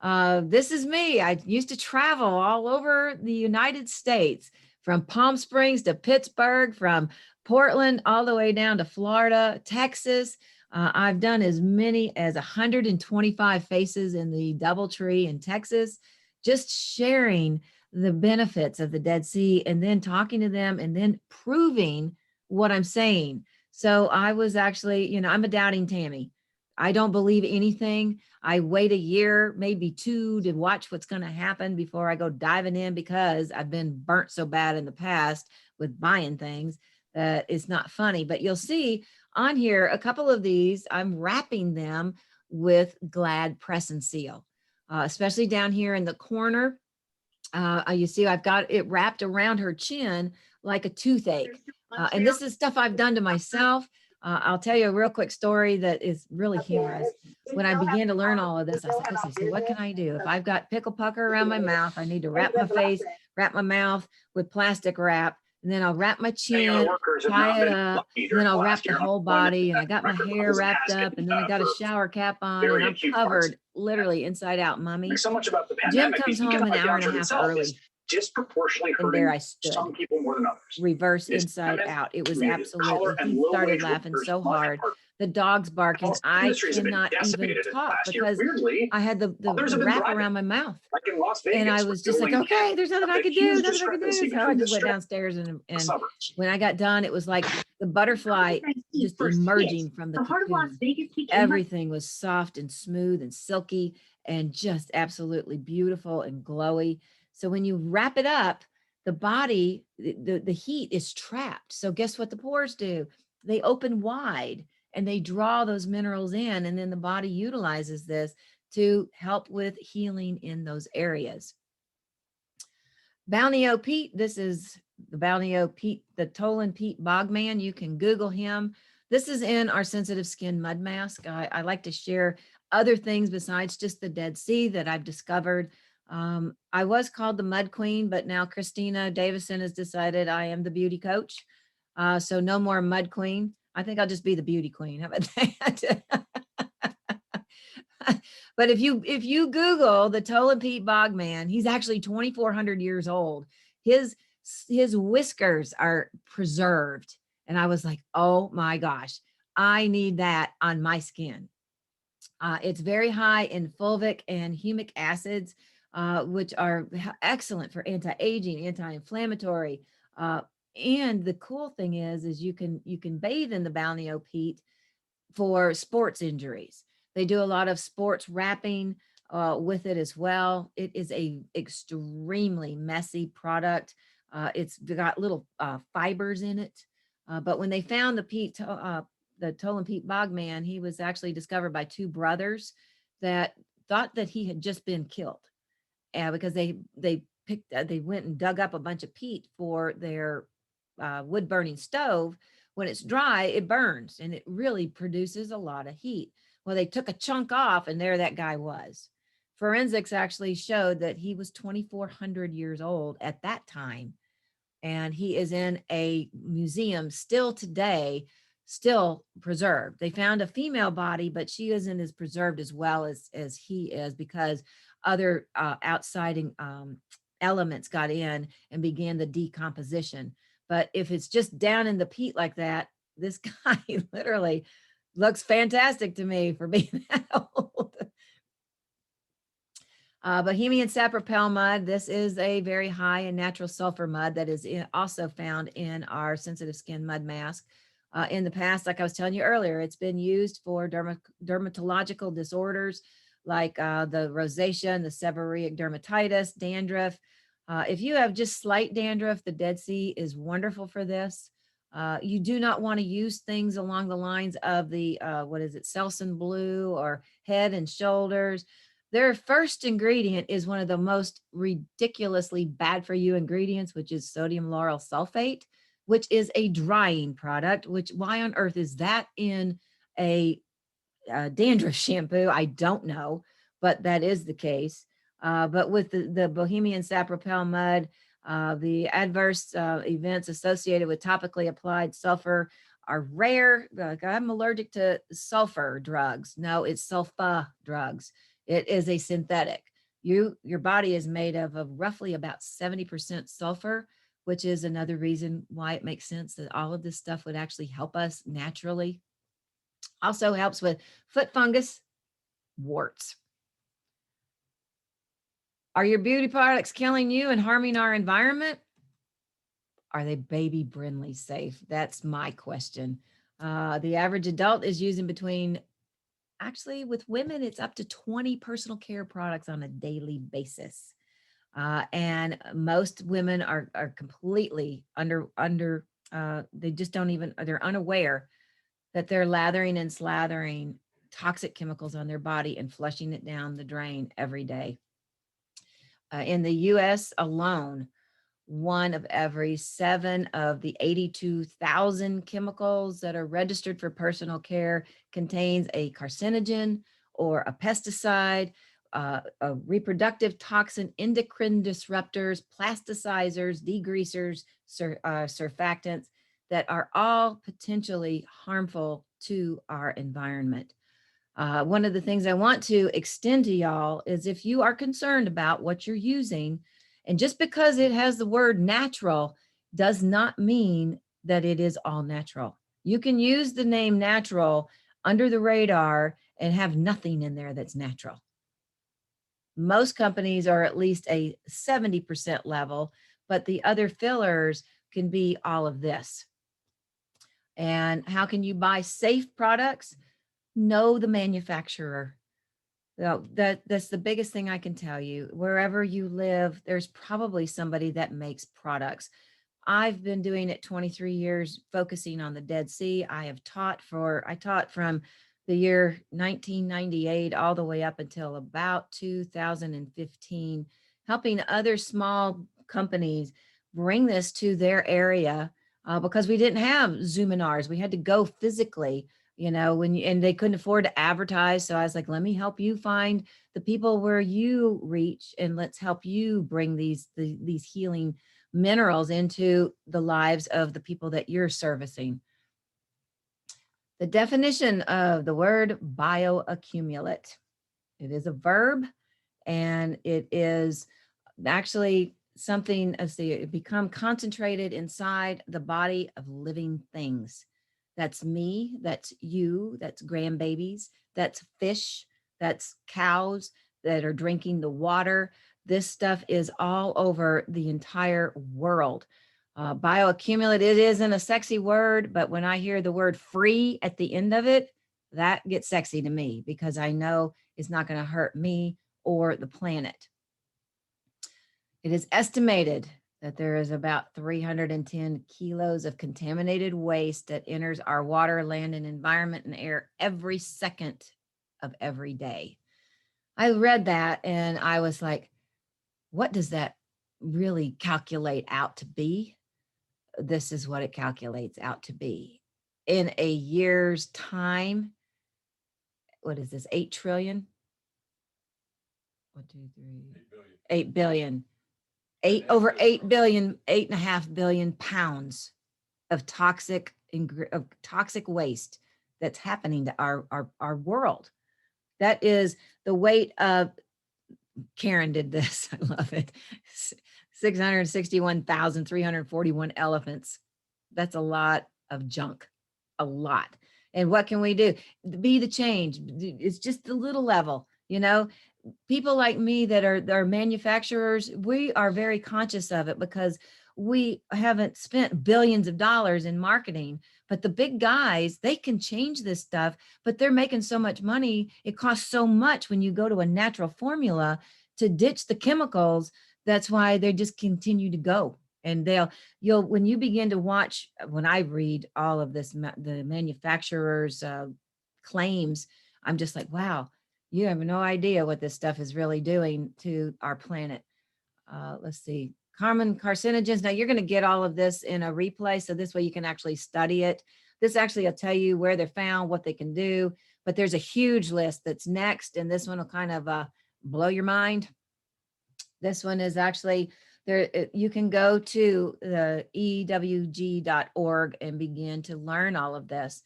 Speaker 1: This is me. I used to travel all over the United States, from Palm Springs to Pittsburgh, from Portland all the way down to Florida, Texas. I've done as many as 125 faces in the DoubleTree in Texas, just sharing the benefits of the Dead Sea and then talking to them and then proving what I'm saying. So I was actually, I'm a doubting Tammy. I don't believe anything. I wait a year, maybe 2, to watch what's going to happen before I go diving in, because I've been burnt so bad in the past with buying things that it's not funny. But you'll see on here, a couple of these, I'm wrapping them with Glad Press and Seal, especially down here in the corner. You see, I've got it wrapped around her chin like a toothache. And this is stuff I've done to myself. I'll tell you a real quick story that is really humorous. When I began to learn all of this, I said, okay, so what can I do? If I've got pickle pucker around my mouth, I need to wrap my face, wrap my mouth with plastic wrap, and then I'll wrap my chin, tie it up, and then I'll wrap the whole body, and I got my hair wrapped up, and then I got a shower cap on, and I'm covered literally inside out, mommy. Jim comes home an hour and a half early.
Speaker 3: Disproportionately
Speaker 1: And there I
Speaker 3: hurting
Speaker 1: stood,
Speaker 3: some people more than others.
Speaker 1: reverse inside out. It was absolutely, he started laughing so hard. The dog's barking. I cannot even talk because I had the wrap around my mouth. And I was just like, okay, there's nothing I could do, nothing I could do. So I just went downstairs, and when I got done, it was like the butterfly just emerging from the cocoon. Everything was soft and smooth and silky and just absolutely beautiful and glowy. So when you wrap it up, the body, the heat is trapped. So guess what the pores do? They open wide and they draw those minerals in, and then the body utilizes this to help with healing in those areas. Balneo Peat, this is the Balneo Peat, the Tolan Peat Bogman. You can Google him. This is in our Sensitive Skin Mud Mask. I like to share other things besides just the Dead Sea that I've discovered. I was called the Mud Queen, but now Christina Davison has decided I am the beauty coach. So no more Mud Queen. I think I'll just be the beauty queen. How about that? But if you Google the Tolan Peat Bogman, he's actually 2,400 years old. His whiskers are preserved. And I was like, oh my gosh, I need that on my skin. It's very high in fulvic and humic acids, which are excellent for anti-aging, anti-inflammatory. And the cool thing is you can bathe in the Balneo peat for sports injuries. They do a lot of sports wrapping with it as well. It is a extremely messy product. It's got little fibers in it. But when they found the Tolan Peat Bogman, he was actually discovered by 2 brothers that thought that he had just been killed. Because they went and dug up a bunch of peat for their wood burning stove. When it's dry, it burns and it really produces a lot of heat. Well, they took a chunk off, and there that guy was. Forensics actually showed that he was 2,400 years old at that time. And he is in a museum still today, still preserved. They found a female body, but she isn't as preserved as well as he is, because other outside elements got in and began the decomposition. But if it's just down in the peat like that, this guy literally looks fantastic to me for being that old. Bohemian Sapropel Mud. This is a very high and natural sulfur mud that is also found in our sensitive skin mud mask. In the past, like I was telling you earlier, it's been used for dermatological disorders like the rosacea and the seborrheic dermatitis, dandruff. If you have just slight dandruff, the Dead Sea is wonderful for this. You do not want to use things along the lines of the, what is it, Selsun Blue or Head and Shoulders. Their first ingredient is one of the most ridiculously bad for you ingredients, which is sodium lauryl sulfate, which is a drying product, which why on earth is that in a dandruff shampoo? I don't know, but that is the case. But with the Bohemian Sapropel Mud, the adverse events associated with topically applied sulfur are rare. Like I'm allergic to sulfur drugs. No, it's sulfa drugs. It is a synthetic. Your body is made of roughly about 70% sulfur, which is another reason why it makes sense that all of this stuff would actually help us naturally. Also helps with foot fungus, warts. Are your beauty products killing you and harming our environment? Are they baby Brynlee safe? That's my question. The average adult is using between, actually with women, it's up to 20 personal care products on a daily basis. And most women are completely they just don't even, they're unaware that they're lathering and slathering toxic chemicals on their body and flushing it down the drain every day. In the US alone, 1 of every 7 of the 82,000 chemicals that are registered for personal care contains a carcinogen or a pesticide, a reproductive toxin, endocrine disruptors, plasticizers, degreasers, surfactants that are all potentially harmful to our environment. One of the things I want to extend to y'all is if you are concerned about what you're using, and just because it has the word natural does not mean that it is all natural. You can use the name natural under the radar and have nothing in there that's natural. Most companies are at least a 70% level, but the other fillers can be all of this. And how can you buy safe products? Know the manufacturer. That's the biggest thing I can tell you. Wherever you live, there's probably somebody that makes products. I've been doing it 23 years, focusing on the Dead Sea. I taught from the year 1998 all the way up until about 2015, helping other small companies bring this to their area because we didn't have Zoominars. We had to go physically, and they couldn't afford to advertise. So I was like, let me help you find the people where you reach, and let's help you bring these healing minerals into the lives of the people that you're servicing. The definition of the word bioaccumulate. It is a verb, and it is actually something become concentrated inside the body of living things. That's me, that's you, that's grandbabies, that's fish, that's cows that are drinking the water. This stuff is all over the entire world. Bioaccumulate, it isn't a sexy word, but when I hear the word free at the end of it, that gets sexy to me because I know it's not going to hurt me or the planet. It is estimated that there is about 310 kilos of contaminated waste that enters our water, land, and environment and air every second of every day. I read that and I was like, what does that really calculate out to be? This is what it calculates out to be. In a year's time, what is this, 8 trillion? 1, 2, 3, 8 billion. 8.5 billion pounds of toxic waste that's happening to our world. That is the weight of, Karen did this, I love it, 661,341 elephants. That's a lot of junk. a lot. And what can we do? Be the change. It's just the little level, you know. People like me that are manufacturers, we are very conscious of it because we haven't spent billions of dollars in marketing. But the big guys, they can change this stuff, but they're making so much money. It costs so much when you go to a natural formula to ditch the chemicals. That's why they just continue to go. And you'll, when you begin to watch, when I read all of this, the manufacturers' claims, I'm just like, wow, you have no idea what this stuff is really doing to our planet. Let's see, common carcinogens. Now you're going to get all of this in a replay. So this way you can actually study it. This actually will tell you where they're found, what they can do, but there's a huge list that's next. And this one will kind of blow your mind. This one is actually there. You can go to the ewg.org and begin to learn all of this.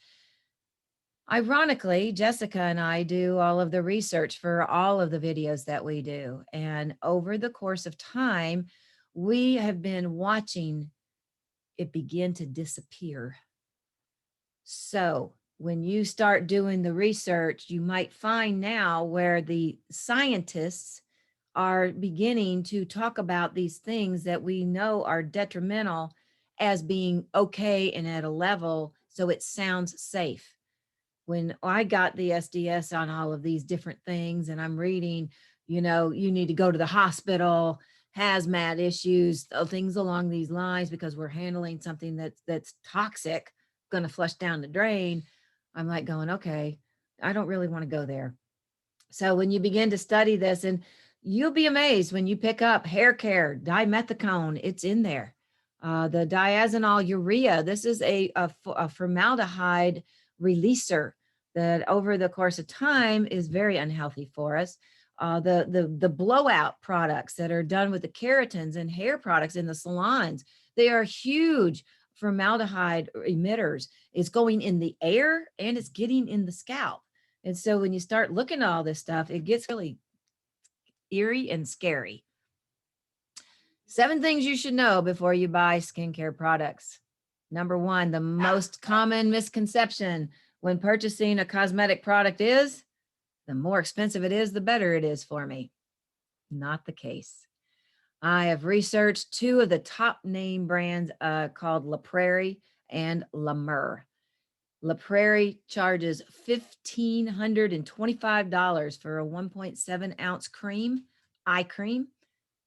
Speaker 1: Ironically, Jessica and I do all of the research for all of the videos that we do. And over the course of time, we have been watching it begin to disappear. So when you start doing the research, you might find now where the scientists are beginning to talk about these things that we know are detrimental as being okay and at a level so it sounds safe. When I got the SDS on all of these different things and I'm reading, you know, you need to go to the hospital, hazmat issues, things along these lines, because we're handling something that's toxic, going to flush down the drain. I'm like going, okay, I don't really want to go there. So when you begin to study this, and you'll be amazed when you pick up hair care, dimethicone, it's in there. The diazonal urea, this is a formaldehyde releaser that over the course of time is very unhealthy for us. The blowout products that are done with the keratins and hair products in the salons, they are huge formaldehyde emitters. It's going in the air and it's getting in the scalp. And so when you start looking at all this stuff, it gets really eerie and scary. 7 things you should know before you buy skincare products. Number 1, the most common misconception when purchasing a cosmetic product is, the more expensive it is, the better it is for me. Not the case. I have researched 2 of the top name brands called La Prairie and La Mer. La Prairie charges $1,525 for a 1.7 ounce cream, eye cream,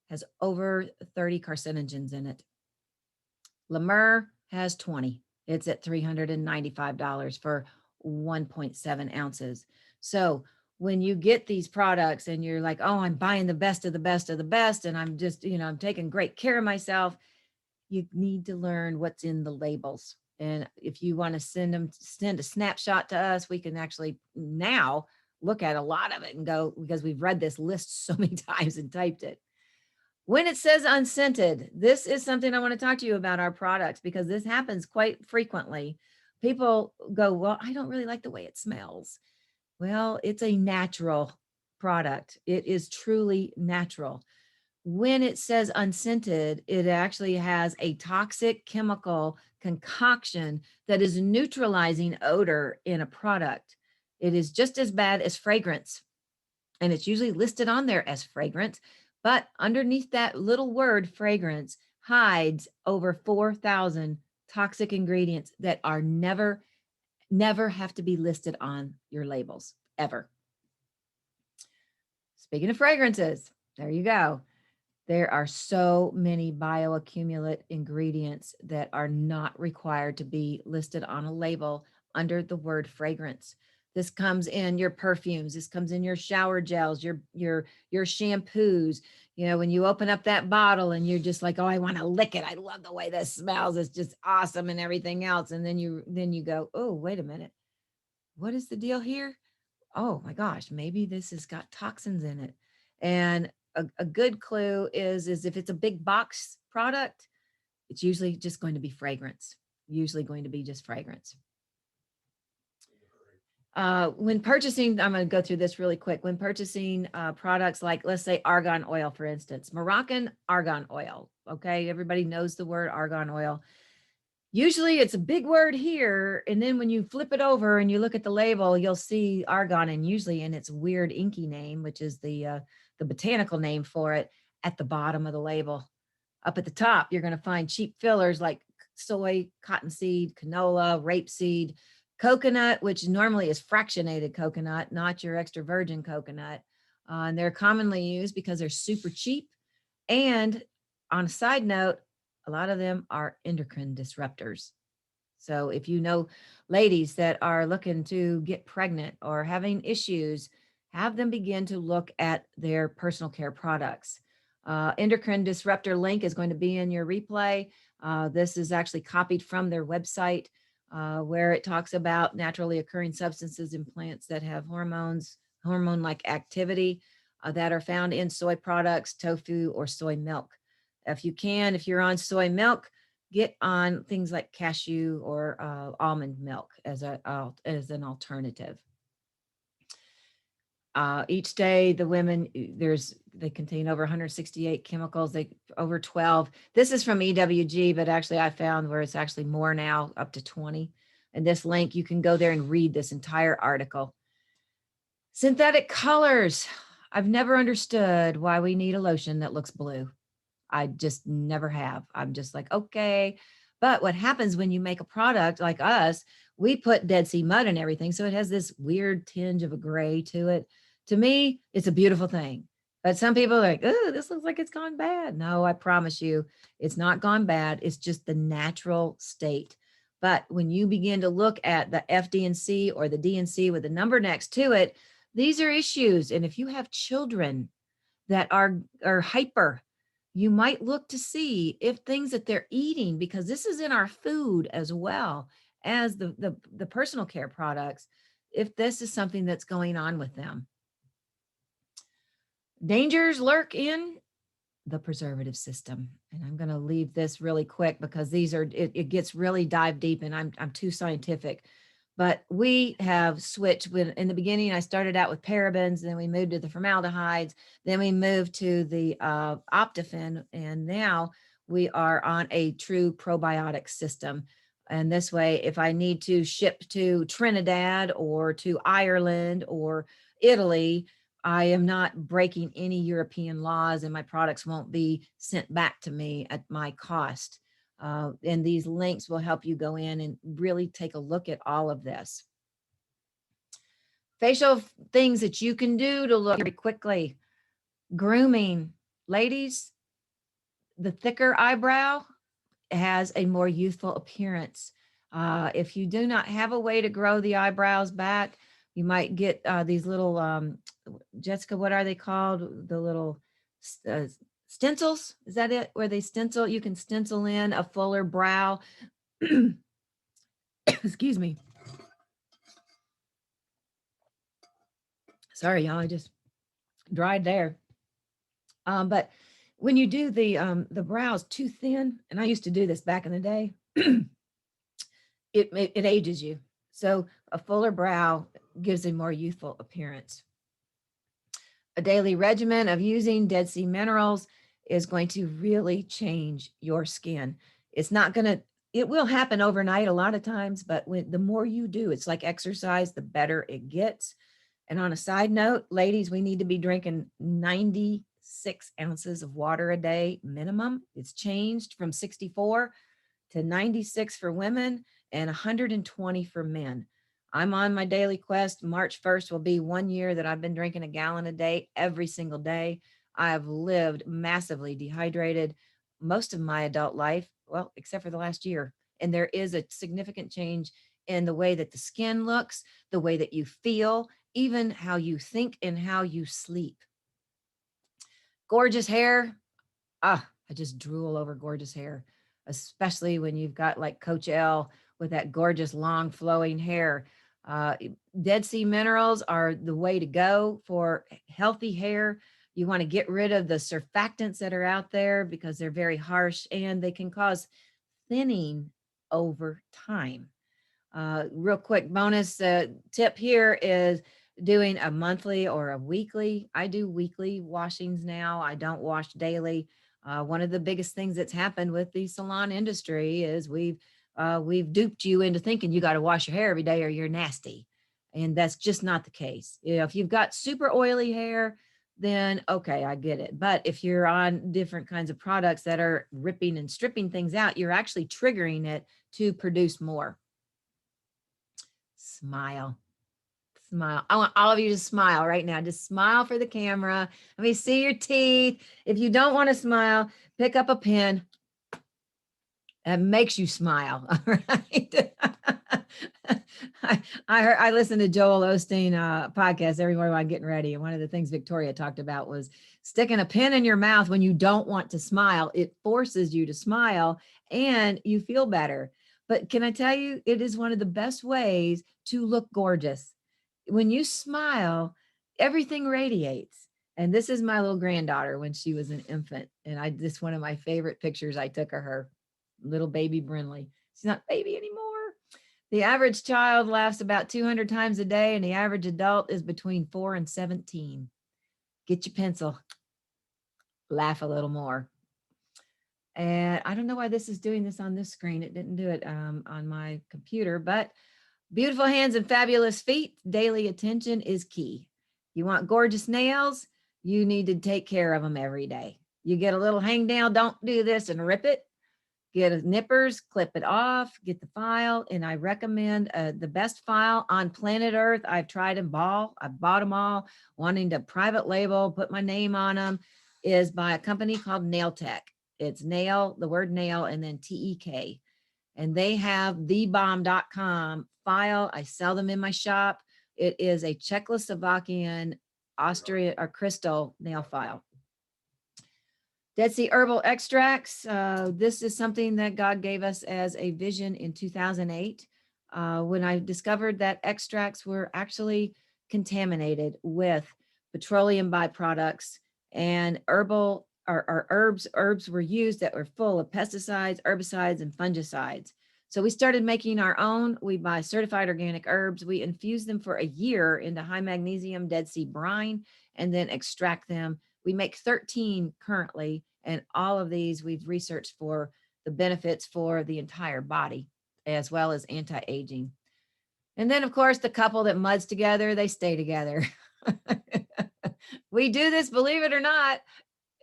Speaker 1: has over 30 carcinogens in it. La Mer has 20. It's at $395 for 1.7 ounces. So when you get these products and you're like, oh, I'm buying the best of the best of the best, and I'm just, you know, I'm taking great care of myself, you need to learn what's in the labels. And if you want to send a snapshot to us, we can actually now look at a lot of it and go, because we've read this list so many times and typed it. When it says unscented, this is something I want to talk to you about our products, because this happens quite frequently. People go, well, I don't really like the way it smells. Well, it's a natural product. It is truly natural. When it says unscented, it actually has a toxic chemical concoction that is neutralizing odor in a product. It is just as bad as fragrance, and it's usually listed on there as fragrance, but underneath that little word fragrance hides over 4,000 toxic ingredients that are never have to be listed on your labels ever. Speaking of fragrances, there you go. There are so many bioaccumulate ingredients that are not required to be listed on a label under the word fragrance. This comes in your perfumes. This comes in your shower gels, your shampoos. You know, when you open up that bottle and you're just like, oh, I want to lick it. I love the way this smells. It's just awesome and everything else. And then you go, oh, wait a minute. What is the deal here? Oh my gosh, maybe this has got toxins in it. And a good clue is if it's a big box product, it's usually just going to be fragrance, usually going to be just fragrance. When purchasing, I'm going to go through this really quick. When purchasing products like, let's say, argan oil, for instance, Moroccan argan oil. Okay, everybody knows the word argan oil. Usually it's a big word here. And then when you flip it over and you look at the label, you'll see argon, and usually in its weird inky name, which is the botanical name for it, at the bottom of the label. Up at the top, you're going to find cheap fillers like soy, cottonseed, canola, rapeseed, coconut, which normally is fractionated coconut, not your extra virgin coconut. And they're commonly used because they're super cheap. And on a side note, a lot of them are endocrine disruptors. So if you know ladies that are looking to get pregnant or having issues, have them begin to look at their personal care products. Endocrine disruptor link is going to be in your replay. This is actually copied from their website, where it talks about naturally occurring substances in plants that have hormone-like activity that are found in soy products, tofu, or soy milk. If you're on soy milk, get on things like cashew or almond milk as an alternative. Each day, the women, they contain over 168 chemicals, over 12. This is from EWG, but actually I found where it's actually more now, up to 20. And this link, you can go there and read this entire article. Synthetic colors. I've never understood why we need a lotion that looks blue. I just never have. I'm just like, okay. But what happens when you make a product like us, we put Dead Sea mud and everything. So it has this weird tinge of a gray to it. To me, it's a beautiful thing. But some people are like, oh, this looks like it's gone bad. No, I promise you, it's not gone bad. It's just the natural state. But when you begin to look at the FD&C or the DNC with a number next to it, these are issues. And if you have children that are hyper, you might look to see if things that they're eating, because this is in our food as well as the personal care products, if this is something that's going on with them. Dangers lurk in the preservative system. And I'm going to leave this really quick because it gets really dive deep, and I'm too scientific. But we have switched. In the beginning, I started out with parabens, then we moved to the formaldehydes, then we moved to the optofen, and now we are on a true probiotic system. And this way, if I need to ship to Trinidad or to Ireland or Italy, I am not breaking any European laws, and my products won't be sent back to me at my cost. And these links will help you go in and really take a look at all of this. Facial things that you can do to look very quickly. Grooming. Ladies, the thicker eyebrow has a more youthful appearance. If you do not have a way to grow the eyebrows back, you might get these little, Jessica, what are they called? The little stencils, is that it? Where they stencil, you can stencil in a fuller brow. Excuse me. Sorry, y'all, I just dried there. But when you do the brows too thin, and I used to do this back in the day, it ages you. So a fuller brow gives a more youthful appearance. A daily regimen of using Dead Sea minerals is going to really change your skin. It will happen overnight a lot of times, but the more you do, it's like exercise, the better it gets. And on a side note, ladies, we need to be drinking 96 ounces of water a day minimum. It's changed from 64 to 96 for women and 120 for men. I'm on my daily quest. March 1st will be 1 year that I've been drinking a gallon a day every single day. I've lived massively dehydrated most of my adult life, well, except for the last year. And there is a significant change in the way that the skin looks, the way that you feel, even how you think and how you sleep. Gorgeous hair. I just drool over gorgeous hair, especially when you've got like Coach L with that gorgeous long flowing hair. Dead Sea minerals are the way to go for healthy hair. You want to get rid of the surfactants that are out there because they're very harsh and they can cause thinning over time. Real quick bonus tip here is doing a monthly or a weekly. I do weekly washings now. I don't wash daily. One of the biggest things that's happened with the salon industry is we've we've duped you into thinking you got to wash your hair every day or you're nasty. And that's just not the case. You know, if you've got super oily hair, then okay, I get it. But if you're on different kinds of products that are ripping and stripping things out, you're actually triggering it to produce more. Smile. Smile. I want all of you to smile right now. Just smile for the camera. Let me see your teeth. If you don't want to smile, pick up a pen. That makes you smile. All right. I listened to Joel Osteen podcast every morning while I'm getting ready. And one of the things Victoria talked about was sticking a pin in your mouth when you don't want to smile. It forces you to smile and you feel better. But can I tell you, it is one of the best ways to look gorgeous. When you smile, everything radiates. And this is my little granddaughter when she was an infant. And this one of my favorite pictures I took of her, little baby Brynlee. She's not baby anymore. The average child laughs about 200 times a day, and the average adult is between 4 and 17. Get your pencil. Laugh a little more. And I don't know why this is doing this on this screen. It didn't do it on my computer, but beautiful hands and fabulous feet. Daily attention is key. You want gorgeous nails? You need to take care of them every day. You get a little hang down, don't do this and rip it. Get a nippers, clip it off, get the file. And I recommend the best file on planet Earth. I've tried them all. I bought them all, wanting to private label, put my name on them, is by a company called Nail Tech. It's nail, the word nail, and then TEK. And they have thebomb.com file. I sell them in my shop. It is a Czechoslovakian, Austria or crystal nail file. Dead Sea herbal extracts. This is something that God gave us as a vision in 2008. When I discovered that extracts were actually contaminated with petroleum byproducts and herbal or herbs were used that were full of pesticides, herbicides, and fungicides. So we started making our own. We buy certified organic herbs. We infuse them for a year into high magnesium Dead Sea brine and then extract them. We make 13 currently, and all of these we've researched for the benefits for the entire body, as well as anti-aging. And then, of course, the couple that muds together, they stay together. We do this, believe it or not,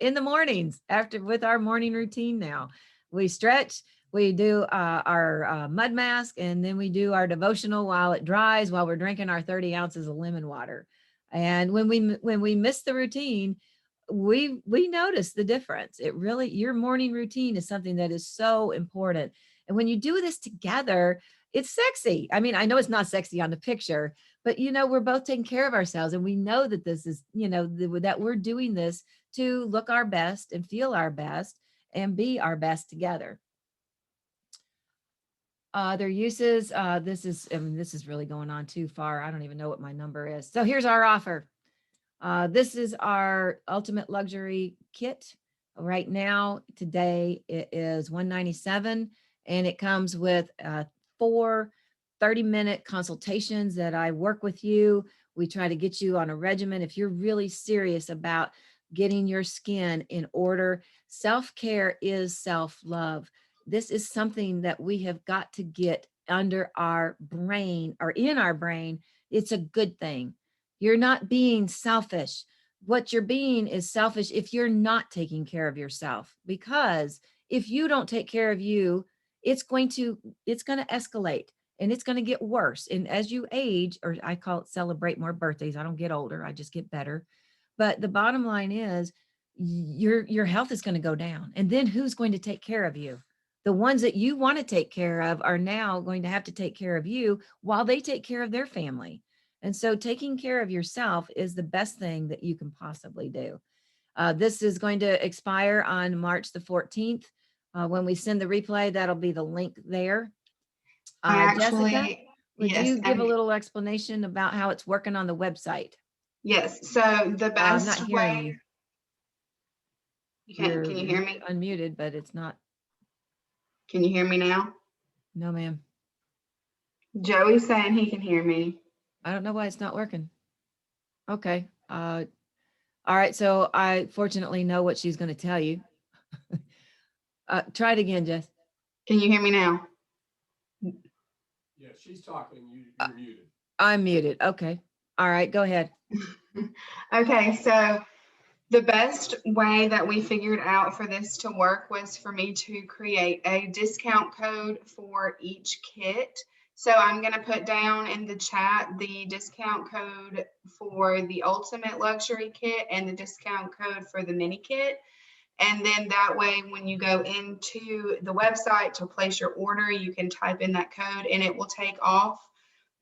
Speaker 1: in the mornings after with our morning routine now. We stretch, we do our mud mask, and then we do our devotional while it dries, while we're drinking our 30 ounces of lemon water. And when we miss the routine, we notice the difference. It really, your morning routine is something that is so important. And when you do this together, it's sexy. I mean, I know it's not sexy on the picture, but we're both taking care of ourselves. And we know that this is, that we're doing this to look our best and feel our best and be our best together. Their uses, this is really going on too far. I don't even know what my number is. So here's our offer. This is our ultimate luxury kit. Right now, today it is $197, and it comes with 4 30-minute consultations that I work with you. We try to get you on a regimen. If you're really serious about getting your skin in order, self-care is self-love. This is something that we have got to get under our brain or in our brain. It's a good thing. You're not being selfish. What you're being is selfish if you're not taking care of yourself, because if you don't take care of you, it's going to escalate and it's going to get worse. And as you age, or I call it celebrate more birthdays, I don't get older, I just get better. But the bottom line is your health is going to go down. And then who's going to take care of you? The ones that you want to take care of are now going to have to take care of you while they take care of their family. And so taking care of yourself is the best thing that you can possibly do. This is going to expire on March the 14th. When we send the replay, that'll be the link there. Jessica, would you give a little explanation about how it's working on the website?
Speaker 4: Yes. So the best
Speaker 1: I'm not hearing
Speaker 4: way.
Speaker 1: you.
Speaker 4: Can you hear me?
Speaker 1: Unmuted, but it's not.
Speaker 4: Can you hear me now?
Speaker 1: No, ma'am.
Speaker 4: Joey's saying he can hear me.
Speaker 1: I don't know why it's not working. Okay. All right. So I fortunately know what she's going to tell you. Try it again, Jess.
Speaker 4: Can you hear me now?
Speaker 2: Yeah, she's talking, you're muted.
Speaker 1: I'm muted. Okay. All right, go ahead.
Speaker 4: Okay, so the best way that we figured out for this to work was for me to create a discount code for each kit. So I'm going to put down in the chat the discount code for the Ultimate Luxury Kit and the discount code for the mini kit. And then that way, when you go into the website to place your order, you can type in that code and it will take off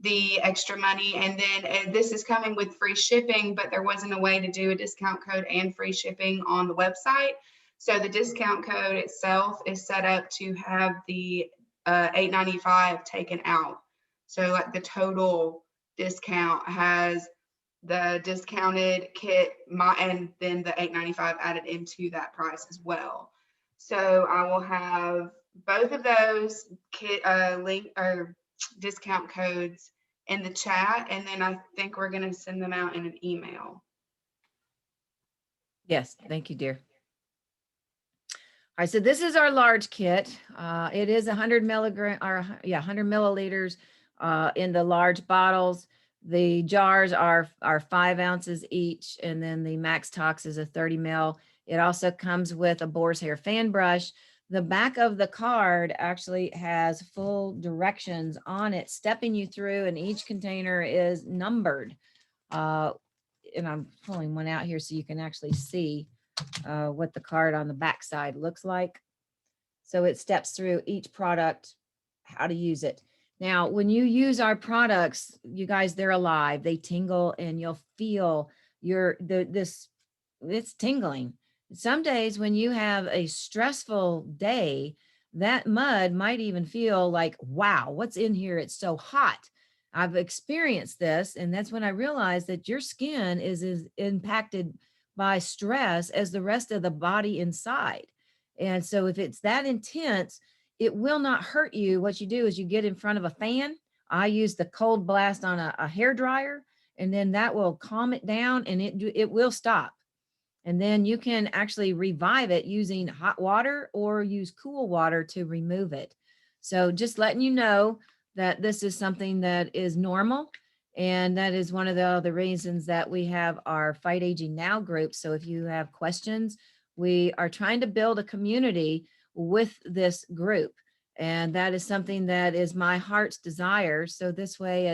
Speaker 4: the extra money. And then this is coming with free shipping, but there wasn't a way to do a discount code and free shipping on the website. So the discount code itself is set up to have the $8.95 taken out. So like the total discount has the discounted kit and then the $8.95 added into that price as well. So I will have both of those kit link or discount codes in the chat, and then I think we're going to send them out in an email.
Speaker 1: Yes, thank you, dear. All right, so this is our large kit. It is 100 milligram or 100 milliliters in the large bottles. The jars are 5 ounces each, and then the Max Tox is a 30 mil. It also comes with a boar's hair fan brush. The back of the card actually has full directions on it, stepping you through, and each container is numbered. And I'm pulling one out here so you can actually see what the card on the back side looks like. So it steps through each product, how to use it. Now, when you use our products, you guys, they're alive, they tingle, and you'll feel it's tingling. Some days when you have a stressful day, that mud might even feel like, wow, what's in here? It's so hot. I've experienced this. And that's when I realized that your skin is as impacted by stress as the rest of the body inside. And so if it's that intense, it will not hurt you. What you do is you get in front of a fan. I use the cold blast on a hair dryer, and then that will calm it down, and it will stop. And then you can actually revive it using hot water or use cool water to remove it. So just letting you know that this is something that is normal. And that is one of the other reasons that we have our Fight Aging Now group. So if you have questions, we are trying to build a community with this group. And that is something that is my heart's desire. So this way,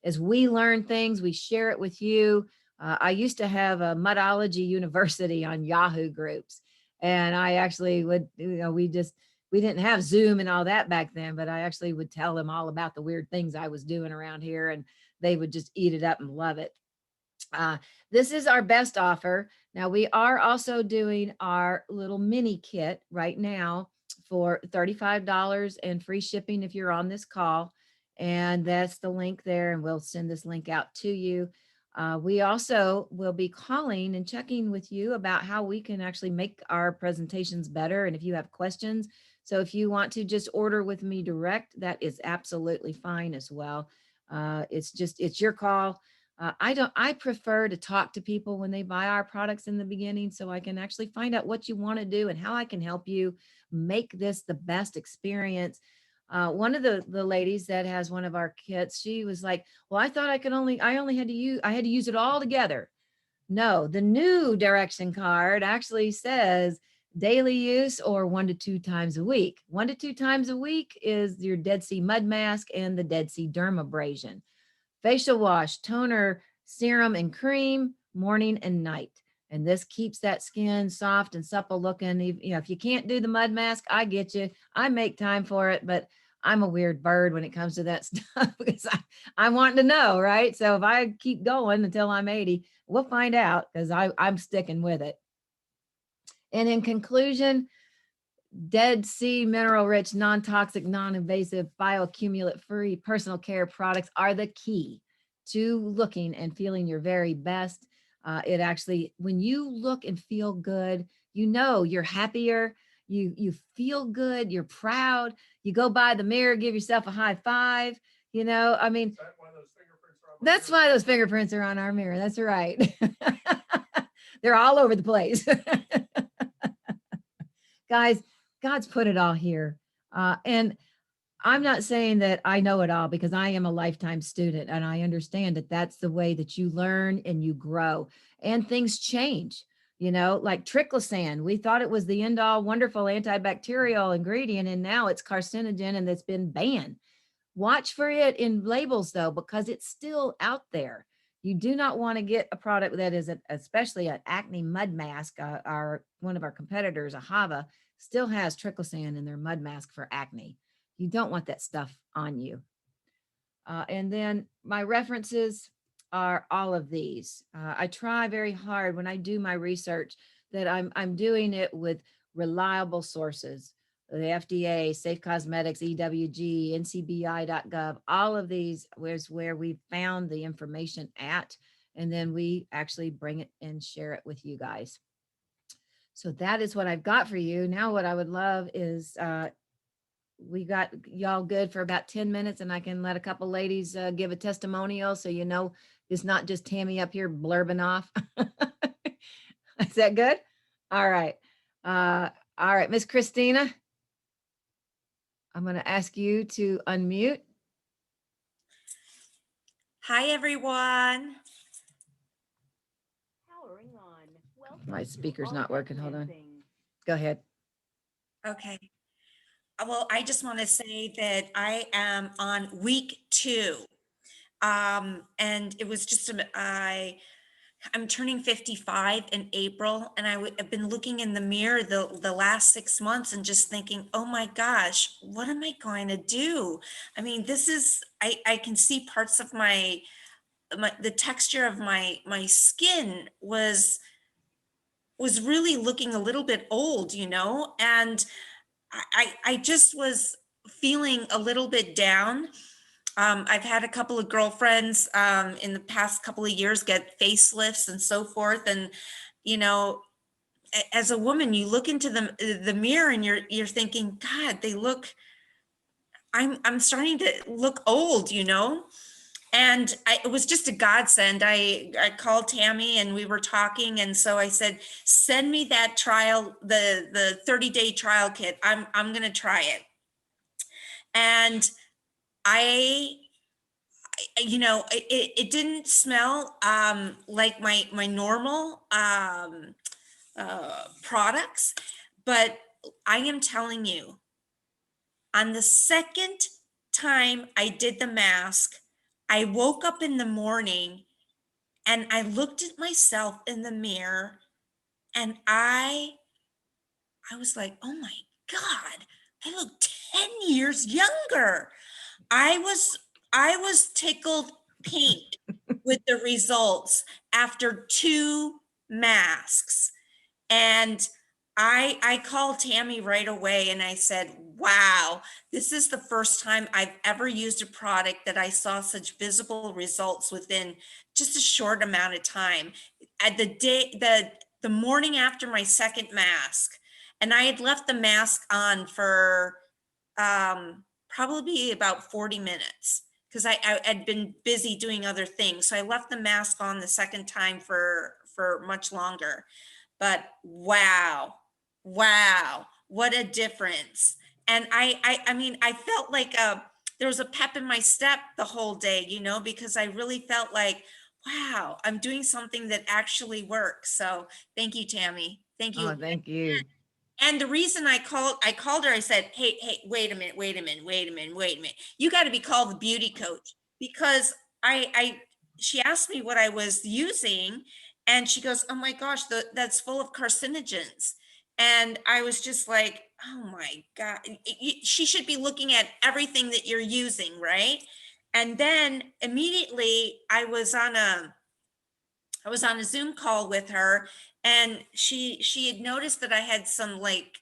Speaker 1: as we learn things, we share it with you. I used to have a Mudology University on Yahoo groups. And I actually would, we didn't have Zoom and all that back then, but I actually would tell them all about the weird things I was doing around here, and they would just eat it up and love it. This is our best offer. Now we are also doing our little mini kit right now for $35 and free shipping if you're on this call. And that's the link there, and we'll send this link out to you. We also will be calling and checking with you about how we can actually make our presentations better. And if you have questions, so if you want to just order with me direct, that is absolutely fine as well. It's your call. I prefer to talk to people when they buy our products in the beginning, so I can actually find out what you want to do and how I can help you make this the best experience. One of the ladies that has one of our kits, she was like, well, I thought I had to use it all together. No, the new direction card actually says daily use or 1 to 2 times a week. 1 to 2 times a week is your Dead Sea Mud Masque and the Dead Sea Dermabrasion. Facial wash, toner, serum, and cream, morning and night. And this keeps that skin soft and supple looking. If you can't do the mud mask, I get you. I make time for it, but I'm a weird bird when it comes to that stuff because I'm wanting to know, right? So if I keep going until I'm 80, we'll find out because I'm sticking with it. And in conclusion, Dead Sea mineral rich, non-toxic, non-invasive, bioaccumulate free personal care products are the key to looking and feeling your very best. It actually, when you look and feel good, you're happier, you feel good, you're proud, you go by the mirror, give yourself a high five, I mean, that's why those fingerprints are on our mirror. That's right. They're all over the place. Guys, God's put it all here. And I'm not saying that I know it all, because I am a lifetime student and I understand that that's the way that you learn and you grow, and things change, like triclosan. We thought it was the end all wonderful antibacterial ingredient, and now it's carcinogen and it's been banned. Watch for it in labels though, because it's still out there. You do not want to get a product that is especially an acne mud mask. One of our competitors, Ahava, still has triclosan in their mud mask for acne. You don't want that stuff on you. And then my references are all of these. I try very hard when I do my research that I'm doing it with reliable sources. The FDA, Safe Cosmetics, EWG, NCBI.gov, all of these was where we found the information at, and then we actually bring it and share it with you guys. So that is what I've got for you. Now what I would love is we got y'all good for about 10 minutes, and I can let a couple ladies give a testimonial, so it's not just Tammy up here blurbing off. Is that good? All right. All right, Miss Christina, I'm going to ask you to unmute.
Speaker 5: Hi, everyone.
Speaker 1: My speaker's not working. Hold on. Go ahead.
Speaker 5: Okay. Well, I just want to say that I am on week 2. And it was just, I'm turning 55 in April, and I've been looking in the mirror the last 6 months and just thinking, oh my gosh, what am I going to do? I mean, this is, I can see parts of the texture of my skin was really looking a little bit old, and I just was feeling a little bit down. I've had a couple of girlfriends in the past couple of years get facelifts and so forth. And, as a woman, you look into the mirror and you're thinking, God, I'm starting to look old, And it was just a godsend. I called Tammy and we were talking. And so I said, send me that trial, the 30-day trial kit. I'm going to try it. And it didn't smell like my normal products, but I am telling you, on the second time I did the mask, I woke up in the morning and I looked at myself in the mirror, and I was like, oh my God, I look 10 years younger. I was tickled pink with the results after 2 masks. And I called Tammy right away and I said, wow, this is the first time I've ever used a product that I saw such visible results within just a short amount of time. At the morning after my second mask, and I had left the mask on for probably about 40 minutes because I had been busy doing other things. So I left the mask on the second time for much longer. But wow, what a difference. And I mean, I felt like there was a pep in my step the whole day, because I really felt like, wow, I'm doing something that actually works. So thank you, Tammy. Thank you.
Speaker 1: Oh, thank you.
Speaker 5: And the reason I called her, I said, hey, wait a minute. You got to be called the beauty coach, because she asked me what I was using, and she goes, oh my gosh, that's full of carcinogens. And I was just like, oh my God, she should be looking at everything that you're using, right? And then immediately I was on a Zoom call with her, and she had noticed that I had some like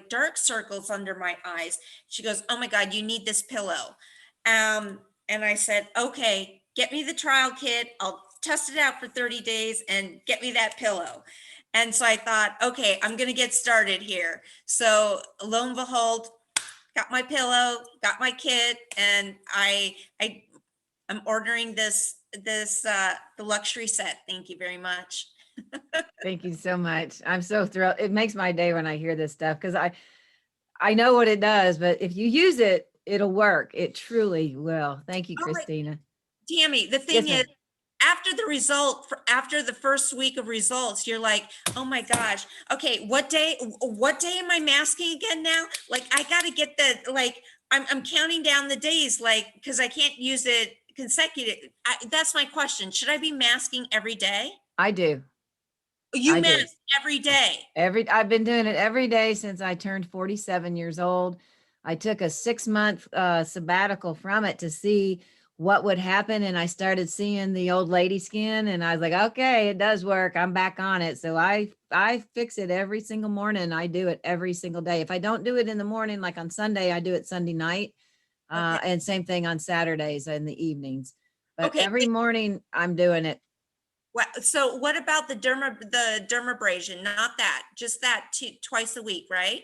Speaker 5: dark circles under my eyes. She goes, oh my God, you need this pillow. And I said, okay, get me the trial kit. I'll test it out for 30 days and get me that pillow. And so I thought, okay, I'm going to get started here. So lo and behold, got my pillow, got my kit, and I'm ordering the luxury set. Thank you very much.
Speaker 1: Thank you so much. I'm so thrilled. It makes my day when I hear this stuff, because I know what it does, but if you use it, it'll work. It truly will. Thank you,
Speaker 5: Oh my-
Speaker 1: Christina.
Speaker 5: Tammy, the
Speaker 1: Yes,
Speaker 5: thing
Speaker 1: ma'am.
Speaker 5: is, after the result, after the first week of results, you're like, oh my gosh, okay, what day am I masking again now? Like, I gotta get the, like, I'm counting down the days, like, because I can't use it consecutive. That's my question. Should I be masking every day?
Speaker 1: I do.
Speaker 5: You
Speaker 1: I do.
Speaker 5: mask every day.
Speaker 1: I've been doing it every day since I turned 47 years old. I took a 6-month sabbatical from it to see what would happen. And I started seeing the old lady skin and I was like, okay, it does work. I'm back on it. So I fix it every single morning. I do it every single day. If I don't do it in the morning, like on Sunday, I do it Sunday night.
Speaker 5: Okay.
Speaker 1: And same thing on Saturdays and the evenings. But
Speaker 5: Okay,
Speaker 1: every morning I'm doing it.
Speaker 5: So what about the dermabrasion? Not that, just that twice a week, right?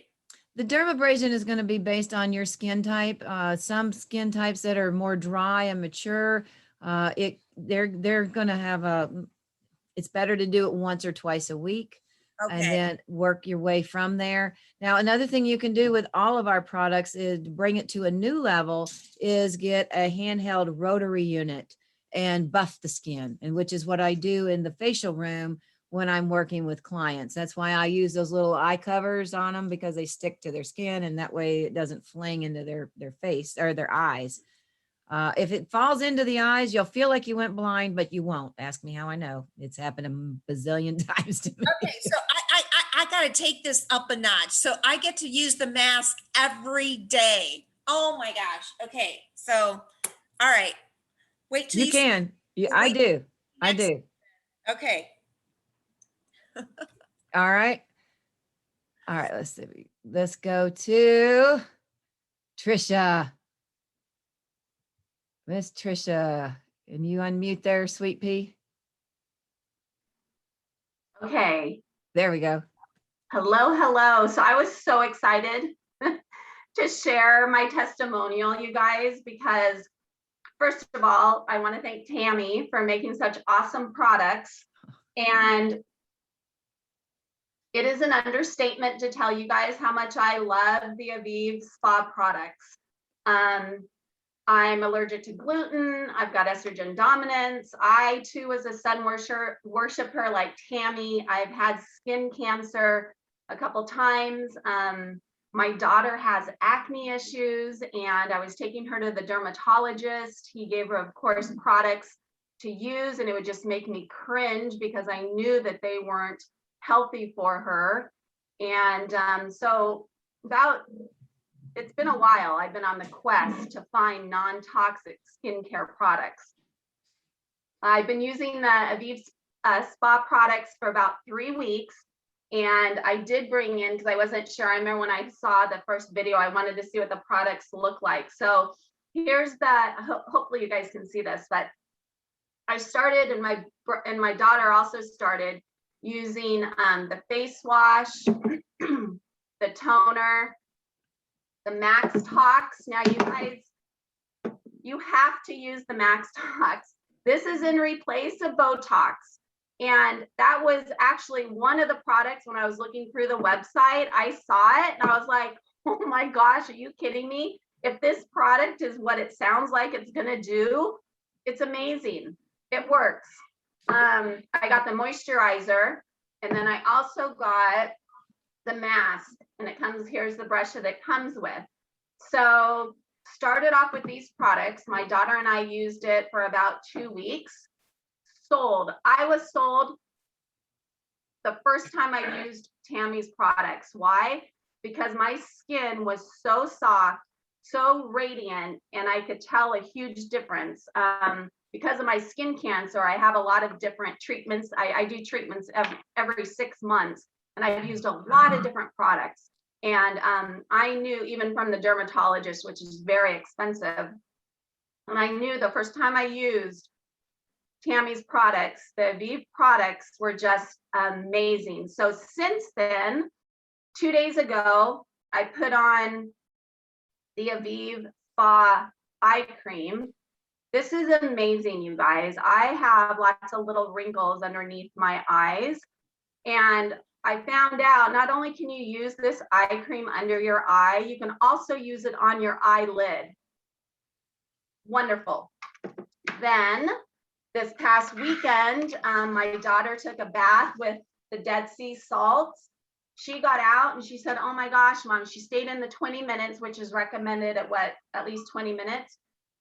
Speaker 1: The dermabrasion is going to be based on your skin type. Some skin types that are more dry and mature, they're going to have it's better to do it once or twice a week and
Speaker 5: Okay,
Speaker 1: then work your way from there. Now, another thing you can do with all of our products is to bring it to a new level is get a handheld rotary unit and buff the skin, and which is what I do in the facial room when I'm working with clients. That's why I use those little eye covers on them because they stick to their skin and that way it doesn't fling into their face or their eyes. If it falls into the eyes, you'll feel like you went blind, but you won't. Ask me how I know. It's happened a bazillion times to me.
Speaker 5: okay, so I gotta take this up a notch. So I get to use the mask every day. Oh my gosh. Okay, so, all right. Wait till
Speaker 1: You can. I
Speaker 5: wait,
Speaker 1: do. I
Speaker 5: next-
Speaker 1: do.
Speaker 5: Okay,
Speaker 1: All right. All right. Let's see. Let's go to Trisha. Miss Trisha. Can you unmute there, sweet pea?
Speaker 6: Okay.
Speaker 1: There we go.
Speaker 6: Hello, hello. So I was so excited to share my testimonial, you guys, because first of all, I want to thank Tammy for making such awesome products. And it is an understatement to tell you guys how much I love the AvivSpa products. I'm allergic to gluten. I've got estrogen dominance. I too was a sun worshiper like Tammy. I've had skin cancer a couple times. My daughter has acne issues and I was taking her to the dermatologist. He gave her, of course, products to use and it would just make me cringe because I knew that they weren't healthy for her. And so it's been a while. I've been on the quest to find non-toxic skincare products. I've been using the AvivSpa products for about 3 weeks. And I did bring in, because I wasn't sure, I remember when I saw the first video, I wanted to see what the products look like. So here's hopefully you guys can see this, but I started and my daughter also started using the face wash, the toner, the Max Tox. Now you guys, you have to use the Max Tox. This is in replace of Botox. And that was actually one of the products when I was looking through the website, I saw it and I was like, oh my gosh, are you kidding me? If this product is what it sounds like it's gonna do, it's amazing. It works. I got the moisturizer and then I also got the mask and it comes, here's the brush that it comes with. So started off with these products. My daughter and I used it for about 2 weeks. Sold. I was sold the first time I used Tammy's products. Why? Because my skin was so soft, so radiant, and I could tell a huge difference. Because of my skin cancer, I have a lot of different treatments. I do treatments every 6 months, and I've used a lot of different products. And I knew even from the dermatologist, which is very expensive, and I knew the first time I used Tammy's products, the Aviv products were just amazing. So since then, 2 days ago, I put on the AvivSpa eye cream. This is amazing, you guys. I have lots of little wrinkles underneath my eyes. And I found out not only can you use this eye cream under your eye, you can also use it on your eyelid. Wonderful. Then this past weekend, my daughter took a bath with the Dead Sea salts. She got out and she said, oh my gosh, Mom, she stayed in the 20 minutes, which is recommended at least 20 minutes.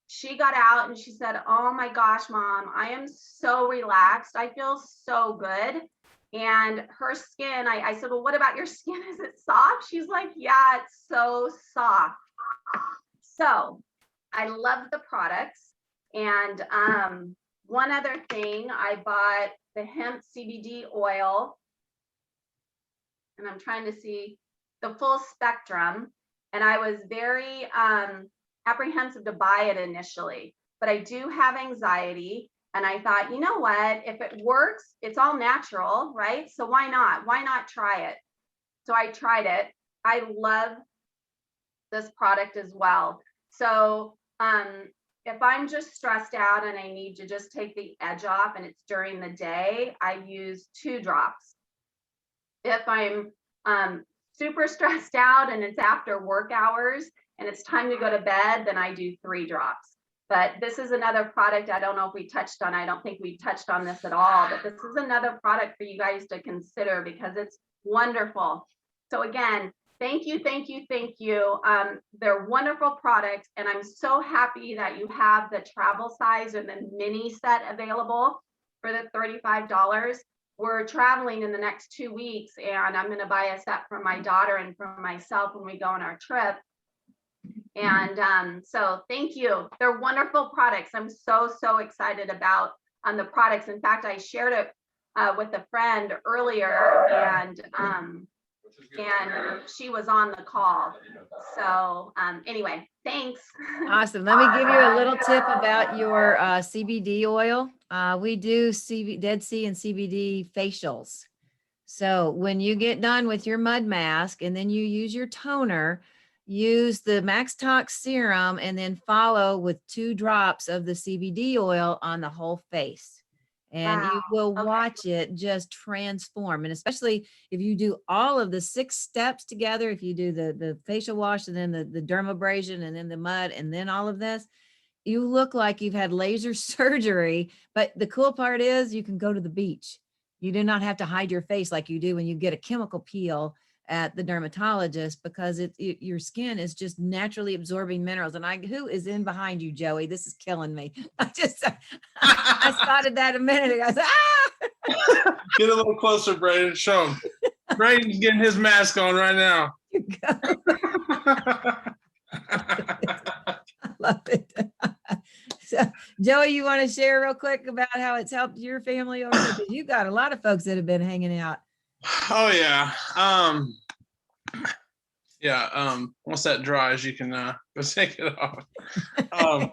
Speaker 6: She got out and she said, oh my gosh, Mom, I am so relaxed. I feel so good. And her skin, I said, well, what about your skin? Is it soft? She's like, yeah, it's so soft. So I love the products. And one other thing, I bought the hemp CBD oil, and I'm trying to see the full spectrum. And I was very apprehensive to buy it initially, but I do have anxiety. And I thought, you know what, if it works, it's all natural, right? So why not? Why not try it? So I tried it. I love this product as well. So if I'm just stressed out and I need to just take the edge off and it's during the day, I use 2 drops. If I'm super stressed out and it's after work hours and it's time to go to bed, then I do 3 drops. But this is another product I don't know if we touched on. I don't think we touched on this at all, but this is another product for you guys to consider because it's wonderful. So again, thank you, thank you, thank you. They're wonderful products, and I'm so happy that you have the travel size or the mini set available for the $35. We're traveling in the next 2 weeks, and I'm going to buy a set for my daughter and for myself when we go on our trip. And so thank you. They're wonderful products. I'm so excited about the products. In fact, I shared it with a friend earlier, and she was on the call. So anyway, thanks.
Speaker 1: Awesome. Let me give you a little tip about your CBD oil. We do Dead Sea and CBD facials. So when you get done with your mud mask and then you use your toner, use the Max Tox serum and then follow with 2 drops of the CBD oil on the whole face. And you will watch it just transform. And especially if you do all of the 6 steps together, if you do the facial wash and then the dermabrasion and then the mud and then all of this, you look like you've had laser surgery. But the cool part is you can go to the beach. You do not have to hide your face like you do when you get a chemical peel at the dermatologist, because your skin is just naturally absorbing minerals. And who is in behind you, Joey? This is killing me. I spotted that a minute ago. I said, ah!
Speaker 7: Get a little closer, Braden. Show him. Braden's getting his mask on right now.
Speaker 1: I love it. So, Joey, you want to share real quick about how it's helped your family over there? Because you got a lot of folks that have been hanging out.
Speaker 7: Oh yeah. Once that dries, you can go take it off. All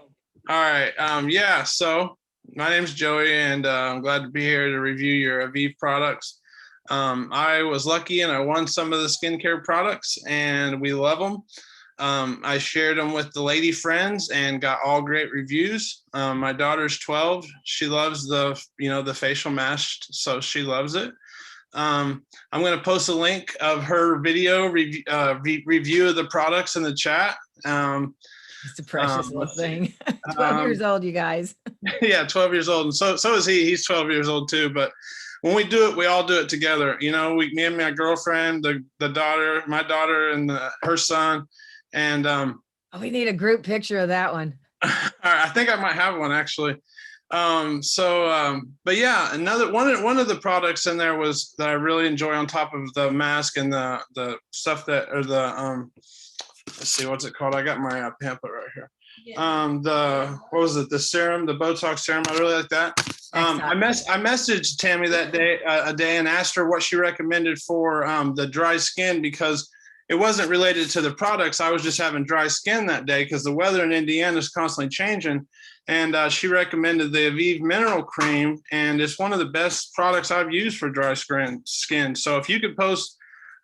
Speaker 7: right. Yeah. So my name's Joey, and I'm glad to be here to review your Aviv products. I was lucky and I won some of the skincare products, and we love them. I shared them with the lady friends and got all great reviews. My daughter's 12. She loves the facial mask, so she loves it. I'm going to post a link of her video review of the products in the chat.
Speaker 1: It's a precious little thing. 12 years old, you guys.
Speaker 7: Yeah, 12 years old. And so is he. He's 12 years old too. But when we do it, we all do it together. You know, me and my girlfriend, the daughter, my daughter, and her son. And
Speaker 1: we need a group picture of that one.
Speaker 7: All right, I think I might have one actually. But yeah, another one of the products in there was that I really enjoy on top of the mask and the stuff that, or the let's see, what's it called? I got my pamphlet right here. Yeah. What was it? The serum, the Botox serum. I really like that. I messaged Tammy that day, and asked her what she recommended for the dry skin, because it wasn't related to the products. I was just having dry skin that day because the weather in Indiana is constantly changing. And she recommended the Aviv Mineral Cream, and it's one of the best products I've used for dry skin. So if you could post,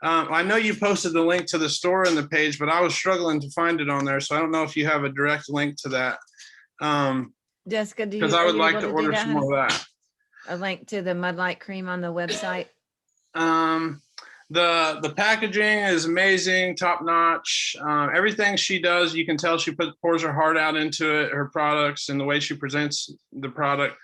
Speaker 7: I know you posted the link to the store in the page, but I was struggling to find it on there. So I don't know if you have a direct link to that.
Speaker 1: Jessica, do you?
Speaker 7: Because I would like to order some more of that.
Speaker 1: A link to the Mud Light Cream on the website.
Speaker 7: The packaging is amazing, top notch. Everything she does, you can tell she pours her heart out into it, her products, and the way she presents the product.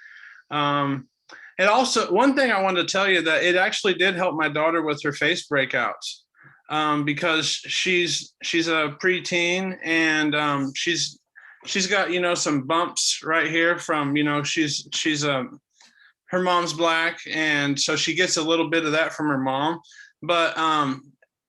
Speaker 7: It also, one thing I wanted to tell you, that it actually did help my daughter with her face breakouts, because she's a preteen, and she's got, you know, some bumps right here from, you know, her mom's black, and so she gets a little bit of that from her mom. But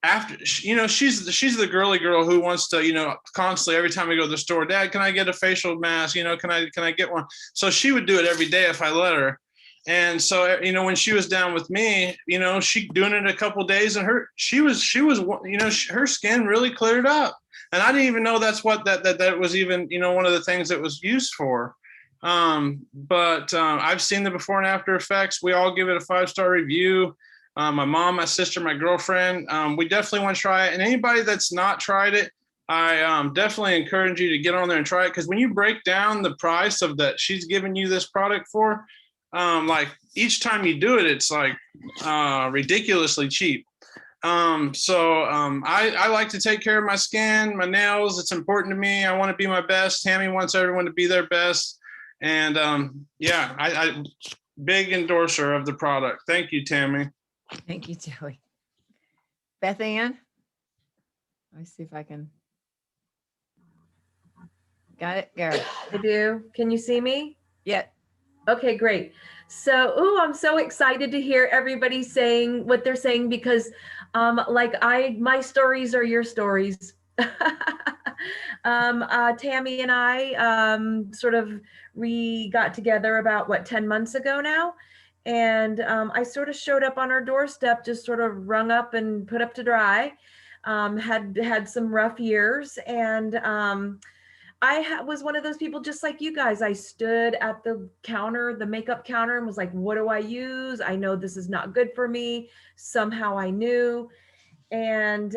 Speaker 7: after, you know, she's the girly girl who wants to, you know, constantly, every time we go to the store, Dad, can I get a facial mask? You know, can I get one? So she would do it every day if I let her. And so, you know, when she was down with me, you know, she doing it a couple of days, and she was, you know, her skin really cleared up. And I didn't even know that's what that was even, you know, one of the things that was used for. But I've seen the before and after effects. We all give it a 5-star review. My mom, my sister, my girlfriend, we definitely want to try it. And anybody that's not tried it, I definitely encourage you to get on there and try it. Because when you break down the price of that she's giving you this product for, like each time you do it, it's like ridiculously cheap. I like to take care of my skin, my nails. It's important to me. I want to be my best. Tammy wants everyone to be their best. And yeah, I big endorser of the product. Thank you, Tammy.
Speaker 1: Thank you, Joey. Beth Ann? Let me see if I can. Got it, go.
Speaker 8: I do. Can you see me?
Speaker 1: Yeah.
Speaker 8: Okay, great. So, I'm so excited to hear everybody saying what they're saying, because my stories are your stories. Tammy and I we got together about 10 months ago now. And I sort of showed up on her doorstep, just sort of rung up and put up to dry. Had some rough years, and I was one of those people just like you guys. I stood at the counter, the makeup counter, and was like, what do I use? I know this is not good for me. Somehow I knew. And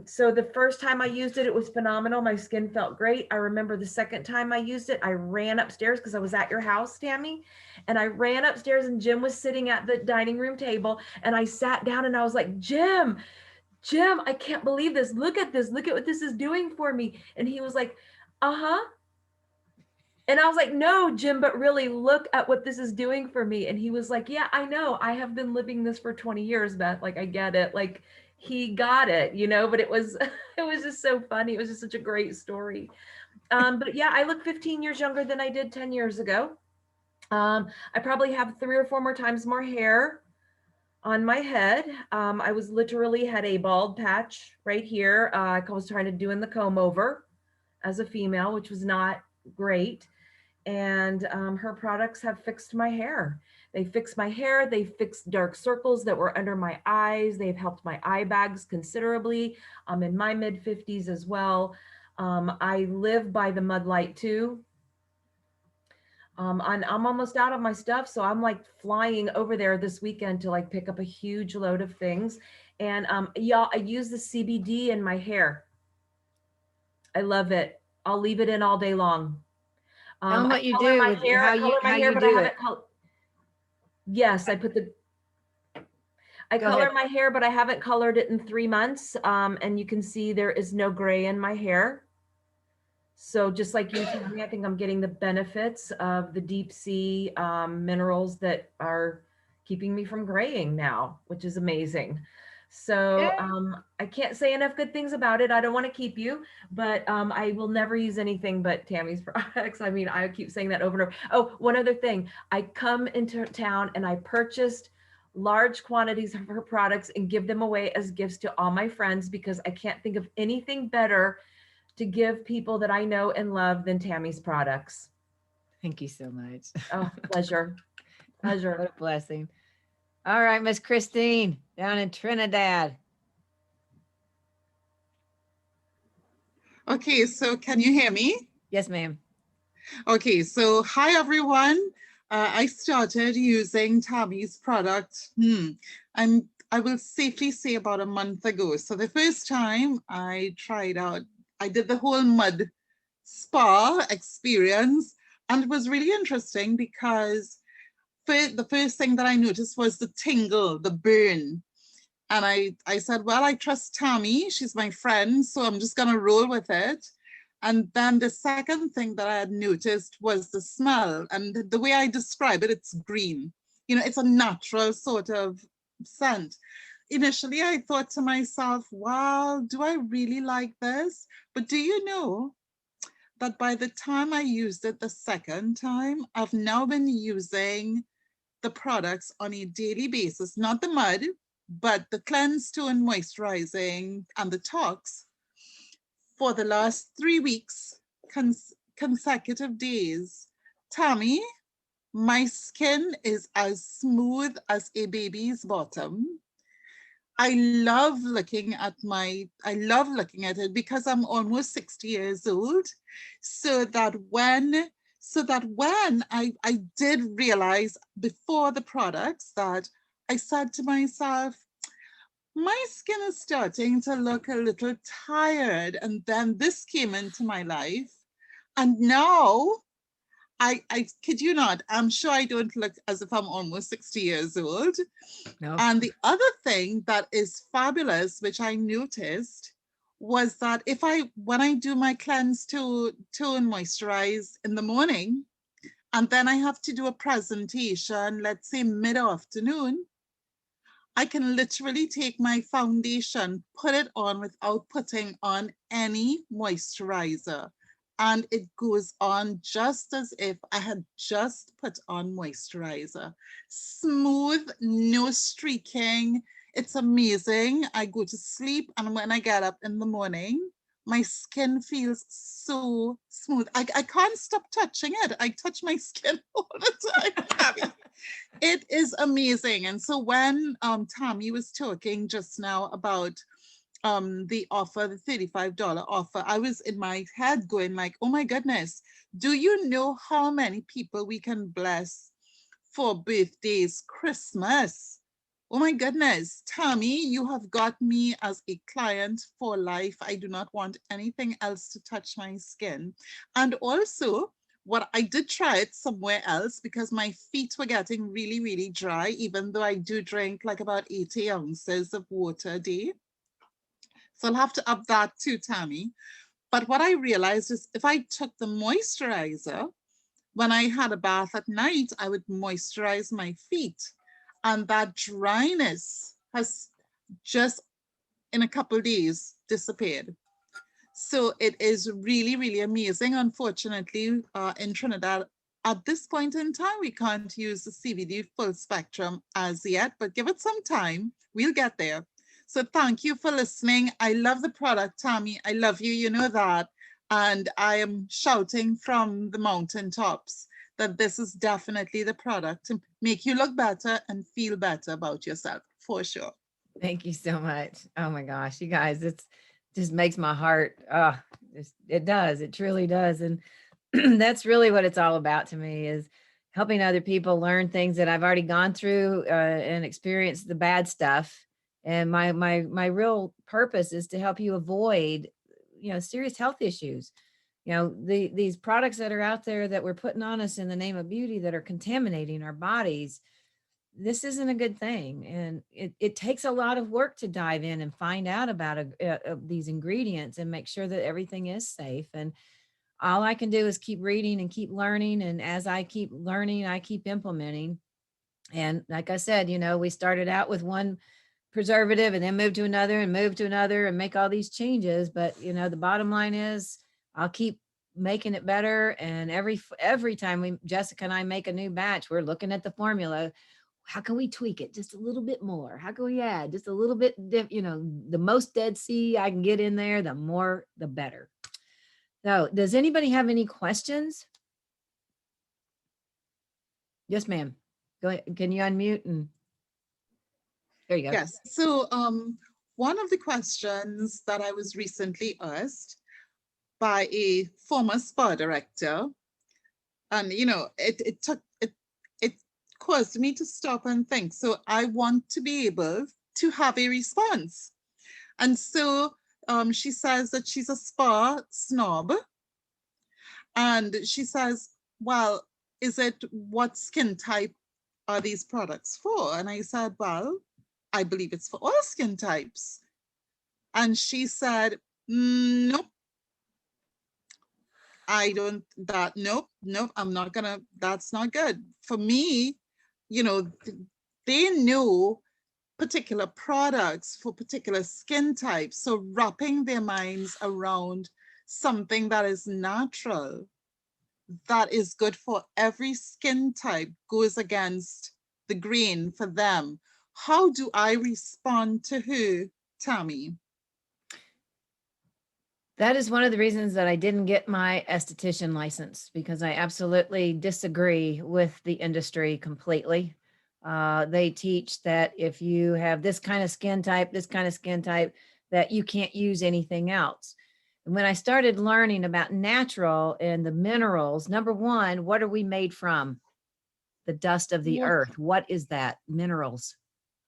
Speaker 8: so the first time I used it, it was phenomenal. My skin felt great. I remember the second time I used it, I ran upstairs because I was at your house, Tammy. And I ran upstairs, and Jim was sitting at the dining room table. And I sat down and I was like, Jim, I can't believe this. Look at this. Look at what this is doing for me. And he was like, uh-huh. And I was like, no, Jim, but really look at what this is doing for me. And he was like, yeah, I know. I have been living this for 20 years, Beth. Like, I get it. Like, he got it, you know, but it was just so funny. It was just such a great story. But yeah, I look 15 years younger than I did 10 years ago. I probably have 3 or 4 more times more hair on my head. I was literally had a bald patch right here. I was trying to do in the comb over as a female, which was not great. And her products have fixed my hair. They fixed my hair. They fixed dark circles that were under my eyes. They've helped my eye bags considerably. I'm in my mid 50s as well. I live by the Mud Light too. I'm almost out of my stuff. So I'm like flying over there this weekend to like pick up a huge load of things. And y'all, I use the CBD in my hair. I love it. I'll leave it in all day long.
Speaker 1: Tell them what you do,
Speaker 8: my hair,
Speaker 1: how you do it.
Speaker 8: Yes, I color my hair, but I haven't colored it in 3 months. And you can see there is no gray in my hair. So just like you, Tammy, I think I'm getting the benefits of the deep sea minerals that are keeping me from graying now, which is amazing. So I can't say enough good things about it. I don't want to keep you, but I will never use anything but Tammy's products. I mean, I keep saying that over and over. Oh, one other thing. I come into town and I purchased large quantities of her products and give them away as gifts to all my friends, because I can't think of anything better to give people that I know and love than Tammy's products.
Speaker 1: Thank you so much.
Speaker 8: Oh, pleasure. Pleasure.
Speaker 1: What a blessing. All right, Miss Christine down in Trinidad.
Speaker 9: Okay, so can you hear me?
Speaker 1: Yes, ma'am.
Speaker 9: Okay, so hi everyone. I started using Tammy's product, I will safely say about a month ago. So the first time I tried out, I did the whole mud spa experience, and it was really interesting because the first thing that I noticed was the tingle, the burn. And I said, well, I trust Tammy. She's my friend, so I'm just gonna roll with it. And then the second thing that I had noticed was the smell. And the way I describe it, it's green. You know, it's a natural sort of scent. Initially, I thought to myself, wow, do I really like this? But do you know that by the time I used it the second time, I've now been using the products on a daily basis, not the mud, but the cleanse, tone, moisturizing, and the tox for the last 3 weeks, consecutive days. Tammy, my skin is as smooth as a baby's bottom. I love looking at it because I'm almost 60 years old. So that when I did realize before the products that I said to myself, my skin is starting to look a little tired. And then this came into my life. And now I kid you not, I'm sure I don't look as if I'm almost 60 years old.
Speaker 1: No.
Speaker 9: And the other thing that is fabulous, which I noticed, was that when I do my cleanse to tone moisturize in the morning, and then I have to do a presentation, let's say mid-afternoon, I can literally take my foundation, put it on without putting on any moisturizer. And it goes on just as if I had just put on moisturizer. Smooth, no streaking. It's amazing. I go to sleep, and when I get up in the morning, my skin feels so smooth. I can't stop touching it. I touch my skin all the time. It is amazing. And so when Tammy was talking just now about the offer, the $35 offer, I was in my head going like, oh my goodness, do you know how many people we can bless for birthdays, Christmas? Oh my goodness, Tammy, you have got me as a client for life. I do not want anything else to touch my skin. And also, what I did try it somewhere else because my feet were getting really, really dry, even though I do drink like about 80 ounces of water a day. So I'll have to up that too, Tammy. But what I realized is if I took the moisturizer, when I had a bath at night, I would moisturize my feet. And that dryness has just in a couple of days disappeared. So it is really, really amazing. Unfortunately, in Trinidad, at this point in time, we can't use the CBD full spectrum as yet, but give it some time, we'll get there. So thank you for listening. I love the product, Tammy. I love you, you know that. And I am shouting from the mountaintops that this is definitely the product to make you look better and feel better about yourself, for sure.
Speaker 1: Thank you so much. Oh my gosh, you guys, it's just makes my heart, it does, it truly does. And that's really what it's all about to me, is helping other people learn things that I've already gone through and experienced the bad stuff. And my real purpose is to help you avoid, serious health issues. These products that are out there that we're putting on us in the name of beauty that are contaminating our bodies. This isn't a good thing. And it takes a lot of work to dive in and find out about these ingredients and make sure that everything is safe. And all I can do is keep reading and keep learning. And as I keep learning, I keep implementing. And like I said, we started out with one preservative and then moved to another and make all these changes. But, the bottom line is I'll keep making it better. And every time Jessica and I make a new batch, we're looking at the formula. How can we tweak it just a little bit more? How can we add just a little bit, the most Dead Sea I can get in there, the more, the better. So does anybody have any questions? Yes, ma'am. Go ahead. Can you unmute? And there you go.
Speaker 9: Yes. So one of the questions that I was recently asked by a former spa director, and it caused me to stop and think. So I want to be able to have a response. And so she says that she's a spa snob. And she says, well, what skin type are these products for? And I said, well, I believe it's for all skin types. And she said, nope, nope, I'm not gonna, that's not good. For me, you know, they know particular products for particular skin types. So wrapping their minds around something that is natural, that is good for every skin type, goes against the grain for them. How do I respond to her, Tammy?
Speaker 1: That is one of the reasons that I didn't get my esthetician license, because I absolutely disagree with the industry completely. They teach that if you have this kind of skin type, that you can't use anything else. And when I started learning about natural and the minerals, number one, what are we made from? The dust of the earth. What is that? Minerals.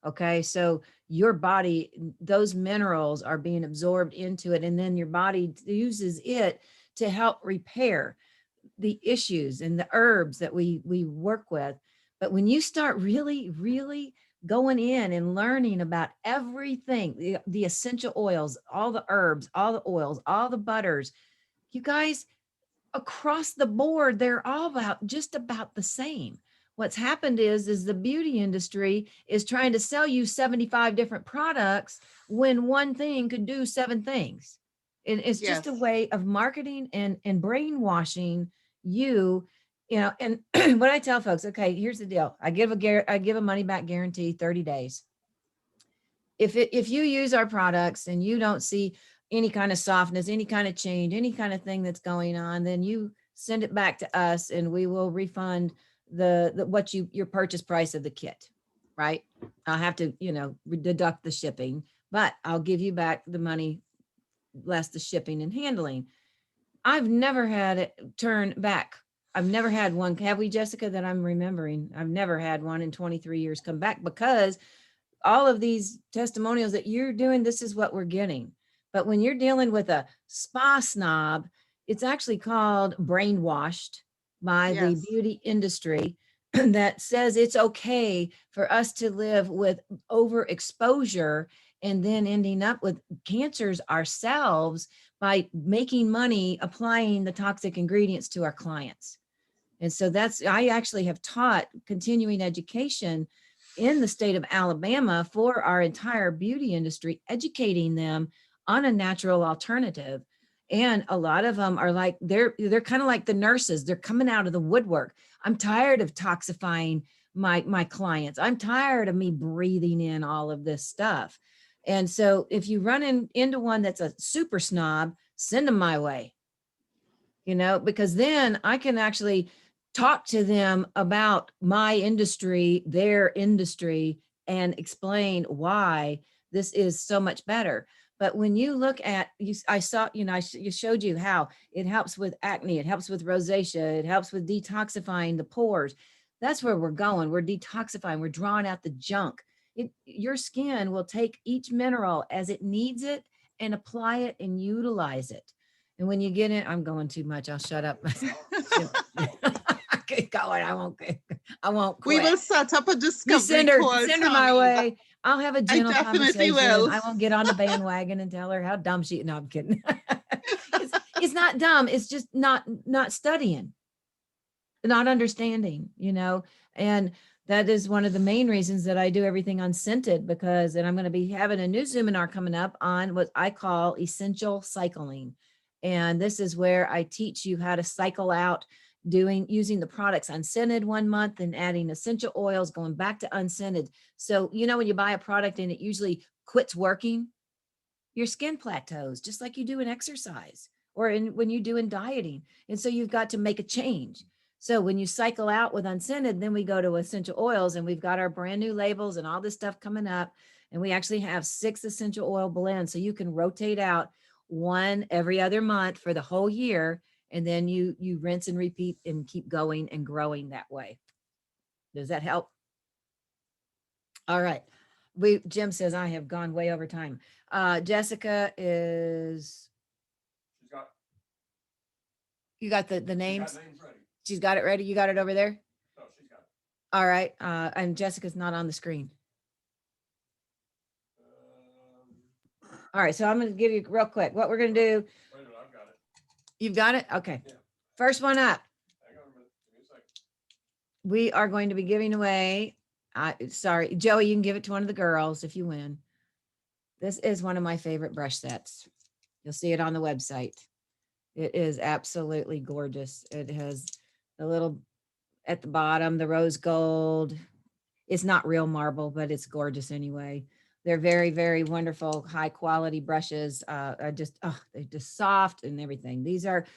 Speaker 1: Okay, so your body, those minerals are being absorbed into it, and then your body uses it to help repair the issues and the herbs that we work with. But when you start really, really going in and learning about everything, the essential oils, all the herbs, all the oils, all the butters, you guys, across the board, they're all just about the same. What's happened is the beauty industry is trying to sell you 75 different products when one thing could do 7 things. And it's just a way of marketing and brainwashing you, you know. And what I tell folks, okay, here's the deal. I give a money back guarantee, 30 days. If you use our products and you don't see any kind of softness, any kind of change, any kind of thing that's going on, then you send it back to us and we will refund your purchase price of the kit, right? I'll have to, deduct the shipping, but I'll give you back the money less the shipping and handling. I've never had it turn back. I've never had one. Have we, Jessica, that I'm remembering? I've never had one in 23 years come back, because all of these testimonials that you're doing, this is what we're getting. But when you're dealing with a spa snob, it's actually called brainwashed by the beauty industry that says it's okay for us to live with overexposure and then ending up with cancers ourselves by making money applying the toxic ingredients to our clients. And so I actually have taught continuing education in the state of Alabama for our entire beauty industry, educating them on a natural alternative. And a lot of them are like, they're kind of like the nurses. They're coming out of the woodwork. I'm tired of toxifying my clients. I'm tired of me breathing in all of this stuff. And so if you run into one that's a super snob, send them my way, because then I can actually talk to them about my industry, their industry, and explain why this is so much better. But when you look at, I showed you how it helps with acne, it helps with rosacea, it helps with detoxifying the pores. That's where we're going. We're detoxifying, we're drawing out the junk. Your skin will take each mineral as it needs it and apply it and utilize it. And when you get in, I'm going too much. I'll shut up. Keep going. I won't quit.
Speaker 9: We will set up a discovery
Speaker 1: send her my way. I'll have a gentle
Speaker 9: definitely
Speaker 1: conversation.
Speaker 9: will.
Speaker 1: I won't get on the bandwagon and tell her how dumb she. No, I'm kidding. It's not dumb. It's just not studying, not understanding. And that is one of the main reasons that I do everything unscented, because, and I'm going to be having a new Zoominar coming up on what I call essential cycling. And this is where I teach you how to cycle out using the products unscented 1 month and adding essential oils, going back to unscented. So, when you buy a product and it usually quits working, your skin plateaus, just like you do in exercise or when you do in dieting. And so you've got to make a change. So when you cycle out with unscented, then we go to essential oils, and we've got our brand new labels and all this stuff coming up. And we actually have 6 essential oil blends. So you can rotate out one every other month for the whole year. And then you rinse and repeat and keep going and growing that way. Does that help? All right. Jim says I have gone way over time. Jessica is. You got the names? She's got it ready. You got it over there?
Speaker 2: No, she's got it.
Speaker 1: All right. And Jessica's not on the screen. All right, so I'm going to give you real quick what we're going to do.
Speaker 2: Wait a minute, I've got it.
Speaker 1: You've got it? Okay.
Speaker 2: Yeah.
Speaker 1: First one up.
Speaker 2: Hang on a minute. Give me a second.
Speaker 1: We are going to be giving away, sorry, Joey, you can give it to one of the girls if you win. This is one of my favorite brush sets. You'll see it on the website. It is absolutely gorgeous. It has the little, at the bottom, the rose gold. It's not real marble, but it's gorgeous anyway. They're very, very wonderful, high quality brushes. They're just soft and everything. These are,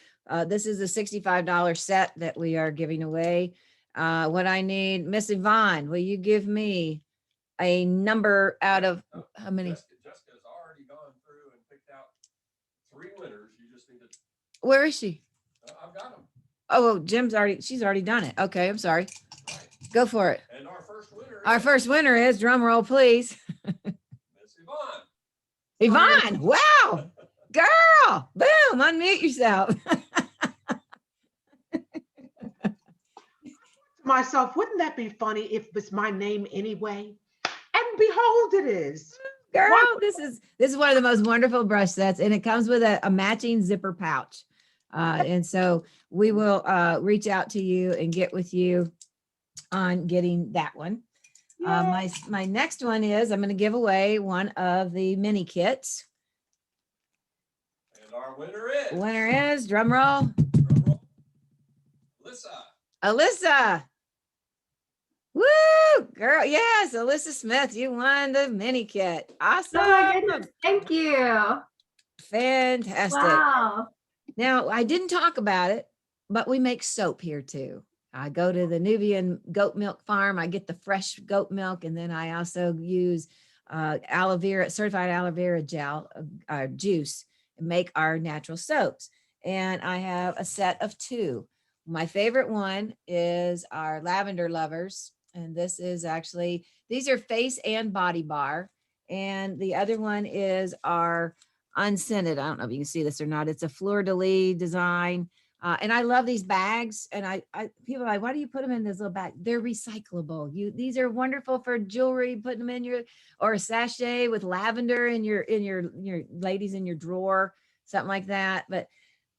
Speaker 1: this is a $65 set that we are giving away. What I need, Miss Yvonne, will you give me a number out of how many?
Speaker 2: Jessica's already gone through and picked out 3 winners. You just need to,
Speaker 1: Where is she?
Speaker 2: I've got them.
Speaker 1: Oh, she's already done it. Okay, I'm sorry.
Speaker 2: Right.
Speaker 1: Go for it.
Speaker 2: And our first winner.
Speaker 1: Our first winner is, drum roll, please.
Speaker 2: Miss Yvonne.
Speaker 1: Yvonne, wow, girl, boom, unmute yourself.
Speaker 10: Myself, wouldn't that be funny if it was my name anyway? And behold, it is.
Speaker 1: Girl,
Speaker 10: Wow.
Speaker 1: this is one of the most wonderful brush sets, and it comes with a matching zipper pouch. And so we will reach out to you and get with you on getting that one. My next one is, I'm going to give away one of the mini kits.
Speaker 2: And our winner is.
Speaker 1: Winner is, drum roll,
Speaker 2: Drum roll. Alyssa.
Speaker 1: Alyssa. Woo, girl, yes, Alyssa Smith, you won the mini kit. Awesome.
Speaker 6: Oh my goodness, thank you.
Speaker 1: Fantastic.
Speaker 6: Wow.
Speaker 1: Now, I didn't talk about it, but we make soap here too. I go to the Nubian goat milk farm. I get the fresh goat milk, and then I also use aloe vera, certified aloe vera gel juice, and make our natural soaps. And I have a set of 2. My favorite one is our Lavender Lovers, and this is actually, these are face and body bar, and the other one is our unscented. I don't know if you can see this or not. It's a fleur-de-lis design. And I love these bags. And I people are like, why do you put them in this little bag? They're recyclable. These are wonderful for jewelry, putting them in your, or a sachet with lavender in your ladies in your drawer, something like that. But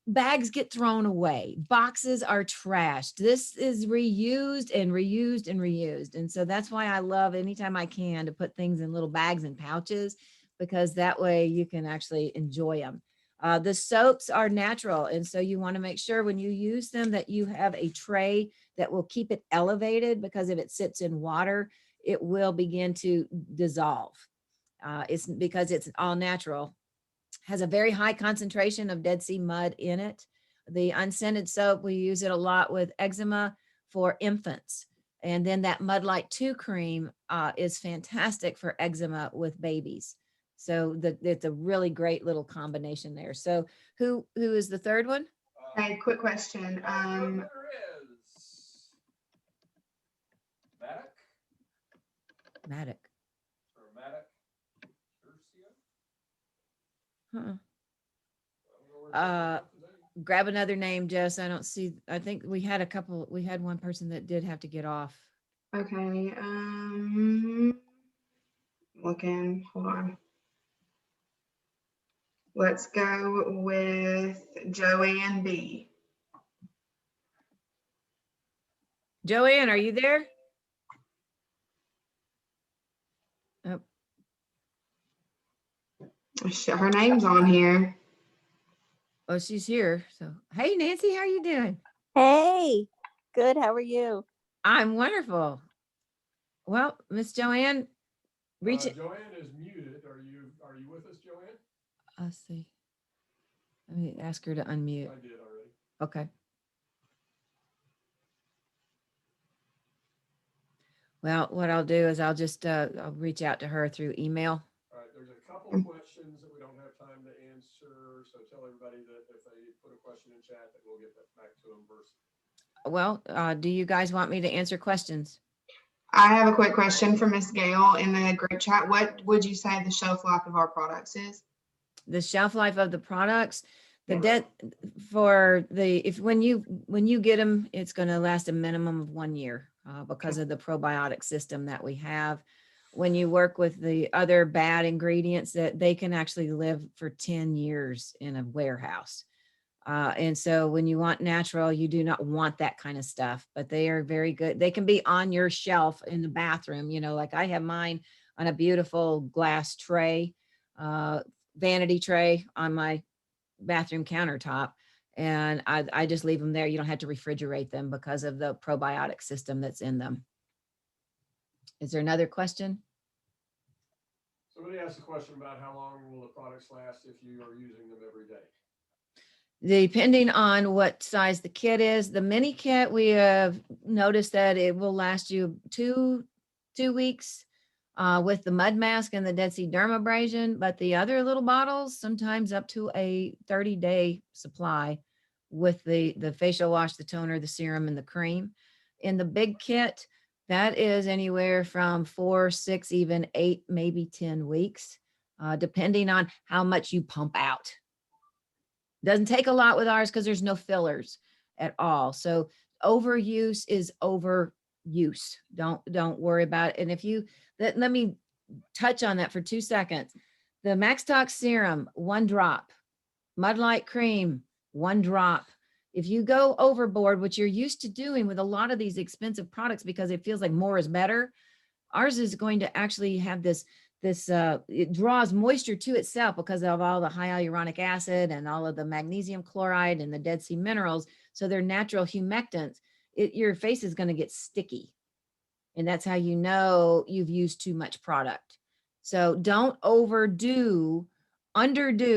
Speaker 1: bags get thrown away. Boxes are trashed. This is reused and reused and reused. And so that's why I love anytime I can to put things in little bags and pouches, because that way you can actually enjoy them. The soaps are natural, and so you want to make sure when you use them that you have a tray that will keep it elevated, because if it sits in water, it will begin to dissolve. It's because it's all natural. Has a very high concentration of Dead Sea mud in it. The unscented soap, we use it a lot with eczema for infants. And then that Mud Light 2 cream is fantastic for eczema with babies. So it's a really great little combination there. So who is the third one?
Speaker 4: Hey, quick question.
Speaker 2: Our winner is Maddock.
Speaker 1: Maddock.
Speaker 2: Or Maddock.
Speaker 1: Uh-uh.
Speaker 2: I don't know where Jessica is today.
Speaker 1: Grab another name, Jess. I don't see, I think we had one person that did have to get off.
Speaker 4: Okay. Looking, hold on. Let's go with Joanne B.
Speaker 1: Joanne, are you there? Oh,
Speaker 4: Her name's on here.
Speaker 1: oh, she's here. So, hey, Nancy, how are you doing?
Speaker 11: Hey, good. How are you?
Speaker 1: I'm wonderful. Well, Miss Joanne, reach it.
Speaker 2: Joanne is muted. Are you with us, Joanne?
Speaker 1: Let's see. Let me ask her to unmute.
Speaker 2: I did already.
Speaker 1: Okay. Well, what I'll do is I'll just I'll reach out to her through email.
Speaker 2: All right, there's a couple of questions that we don't have time to answer, so tell everybody that if they put a question in chat, that we'll get that back to them first.
Speaker 1: Well, do you guys want me to answer questions?
Speaker 4: I have a quick question for Miss Gail in the group chat. What would you say the shelf life of our products is?
Speaker 1: The shelf life of the products, the
Speaker 4: Yeah.
Speaker 1: debt for the, when you get them, it's going to last a minimum of 1 year because of the probiotic system that we have. when you work with the other bad ingredients, that they can actually live for 10 years in a warehouse. And so when you want natural, you do not want that kind of stuff, but they are very good. They can be on your shelf in the bathroom, like I have mine on a beautiful glass tray, vanity tray on my bathroom countertop. And I just leave them there. You don't have to refrigerate them because of the probiotic system that's in them. Is there another question?
Speaker 2: Somebody asked a question about how long will the products last if you are using them every day?
Speaker 1: Depending on what size the kit is. The mini kit, we have noticed that it will last you two weeks with the mud mask and the Dead Sea dermabrasion, but the other little bottles, sometimes up to a 30-day supply with the facial wash, the toner, the serum, and the cream. In the big kit, that is anywhere from 4, 6, even 8, maybe 10 weeks, depending on how much you pump out. Doesn't take a lot with ours because there's no fillers at all. So overuse is overuse. Don't worry about it. And if you, let me touch on that for 2 seconds. The Max Tox serum, 1 drop. Mud Light cream, 1 drop. If you go overboard, which you're used to doing with a lot of these expensive products because it feels like more is better, ours is going to actually have this, it draws moisture to itself because of all the high hyaluronic acid and all of the magnesium chloride and the Dead Sea minerals. So they're natural humectants. Your face is going to get sticky. And that's how you know you've used too much product. So don't underdo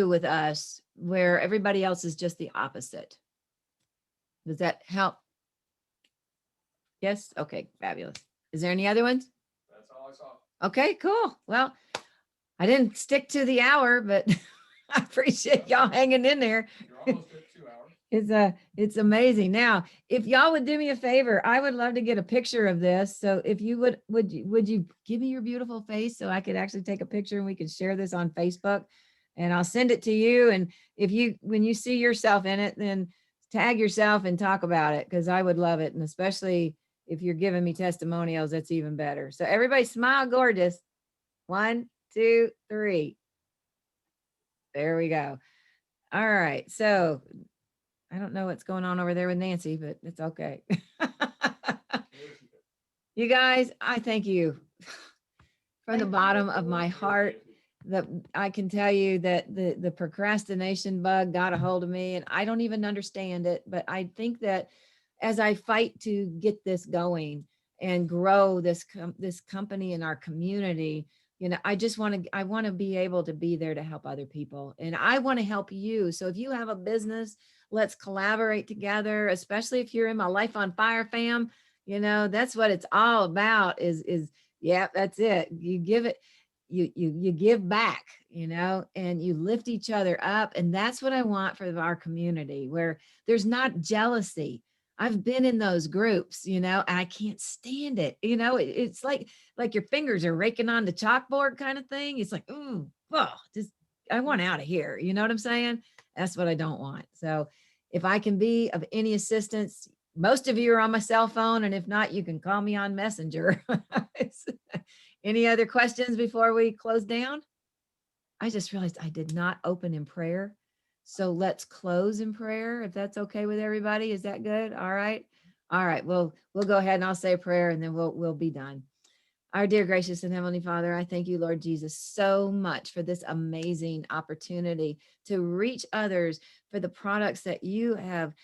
Speaker 1: with us where everybody else is just the opposite. Does that help? Yes? Okay, fabulous. Is there any other ones?
Speaker 2: That's all I saw.
Speaker 1: Okay, cool. Well, I didn't stick to the hour, but I appreciate y'all hanging in there.
Speaker 2: You're almost at 2 hours.
Speaker 1: It's amazing. Now, if y'all would do me a favor, I would love to get a picture of this. So if you would you give me your beautiful face so I could actually take a picture and we could share this on Facebook, and I'll send it to you. And when you see yourself in it, then tag yourself and talk about it, because I would love it. And especially if you're giving me testimonials, that's even better. So everybody smile gorgeous. 1, 2, 3. There we go. All right. So I don't know what's going on over there with Nancy, but it's okay. You guys, I thank you from the bottom of my heart. That I can tell you that the procrastination bug got a hold of me, and I don't even understand it. But I think that as I fight to get this going and grow this company in our community, I want to be able to be there to help other people, and I want to help you. So if you have a business, let's collaborate together, especially if you're in my Life on Fire fam. That's what it's all about is yeah, that's it. You give it, you give back, and you lift each other up. And that's what I want for our community, where there's not jealousy. I've been in those groups, and I can't stand it. It's like your fingers are raking on the chalkboard kind of thing. It's like, ooh, well, I want out of here. You know what I'm saying? That's what I don't want. So if I can be of any assistance, most of you are on my cell phone. And if not, you can call me on Messenger. Any other questions before we close down? I just realized I did not open in prayer. So let's close in prayer, if that's okay with everybody. Is that good? All right. All right. Well, we'll go ahead and I'll say a prayer and then we'll be done. Our dear gracious and heavenly Father, I thank you, Lord Jesus, so much for this amazing opportunity to reach others for the products that you've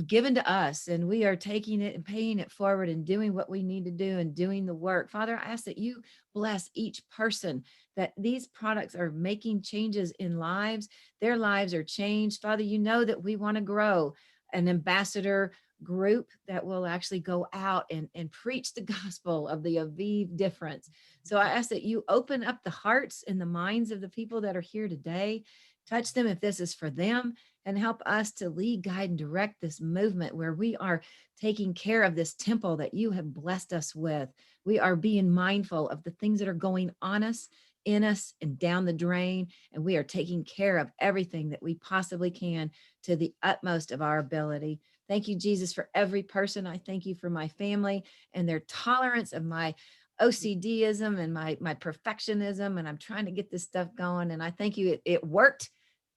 Speaker 1: given to us, and we are taking it and paying it forward and doing what we need to do and doing the work. Father, I ask that you bless each person, that these products are making changes in lives. Their lives are changed. Father, you know that we want to grow an ambassador group that will actually go out and preach the gospel of the Aviv difference. So I ask that you open up the hearts and the minds of the people that are here today. Touch them if this is for them, and help us to lead, guide, and direct this movement where we are taking care of this temple that you have blessed us with. We are being mindful of the things that are going on us, in us, and down the drain. And we are taking care of everything that we possibly can to the utmost of our ability. Thank you, Jesus, for every person. I thank you for my family and their tolerance of my OCDism and my perfectionism, and I'm trying to get this stuff going. And I thank you. It worked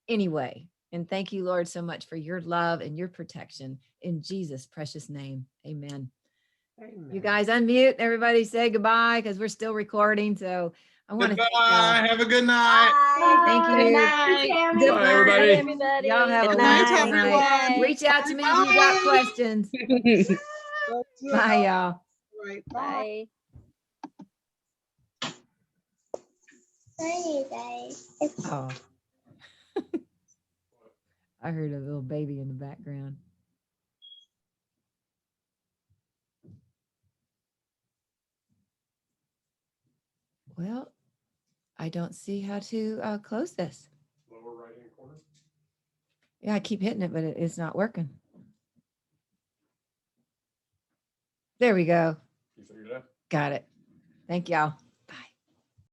Speaker 1: anyway. And thank you, Lord, so much for your love and your protection in Jesus' precious name. Amen.
Speaker 10: Amen.
Speaker 1: You guys unmute. Everybody say goodbye because we're still recording. So I want to
Speaker 7: Goodbye. Have a good night.
Speaker 1: thank
Speaker 6: Good
Speaker 1: you.
Speaker 6: night.
Speaker 1: Good
Speaker 2: Bye,
Speaker 1: night,
Speaker 2: everybody.
Speaker 11: Everybody.
Speaker 1: Y'all have a
Speaker 11: Good
Speaker 1: wonderful
Speaker 11: night.
Speaker 1: night.
Speaker 9: everyone.
Speaker 1: Reach out to me if you got questions. Bye, y'all.
Speaker 9: Right.
Speaker 11: Bye.
Speaker 1: Oh. I heard a little baby in the background. Well, I don't see how to close this.
Speaker 2: Lower right-hand corner.
Speaker 1: Yeah, I keep hitting it, but it's not working. There we go.
Speaker 2: You figured it out?
Speaker 1: Got it. Thank y'all.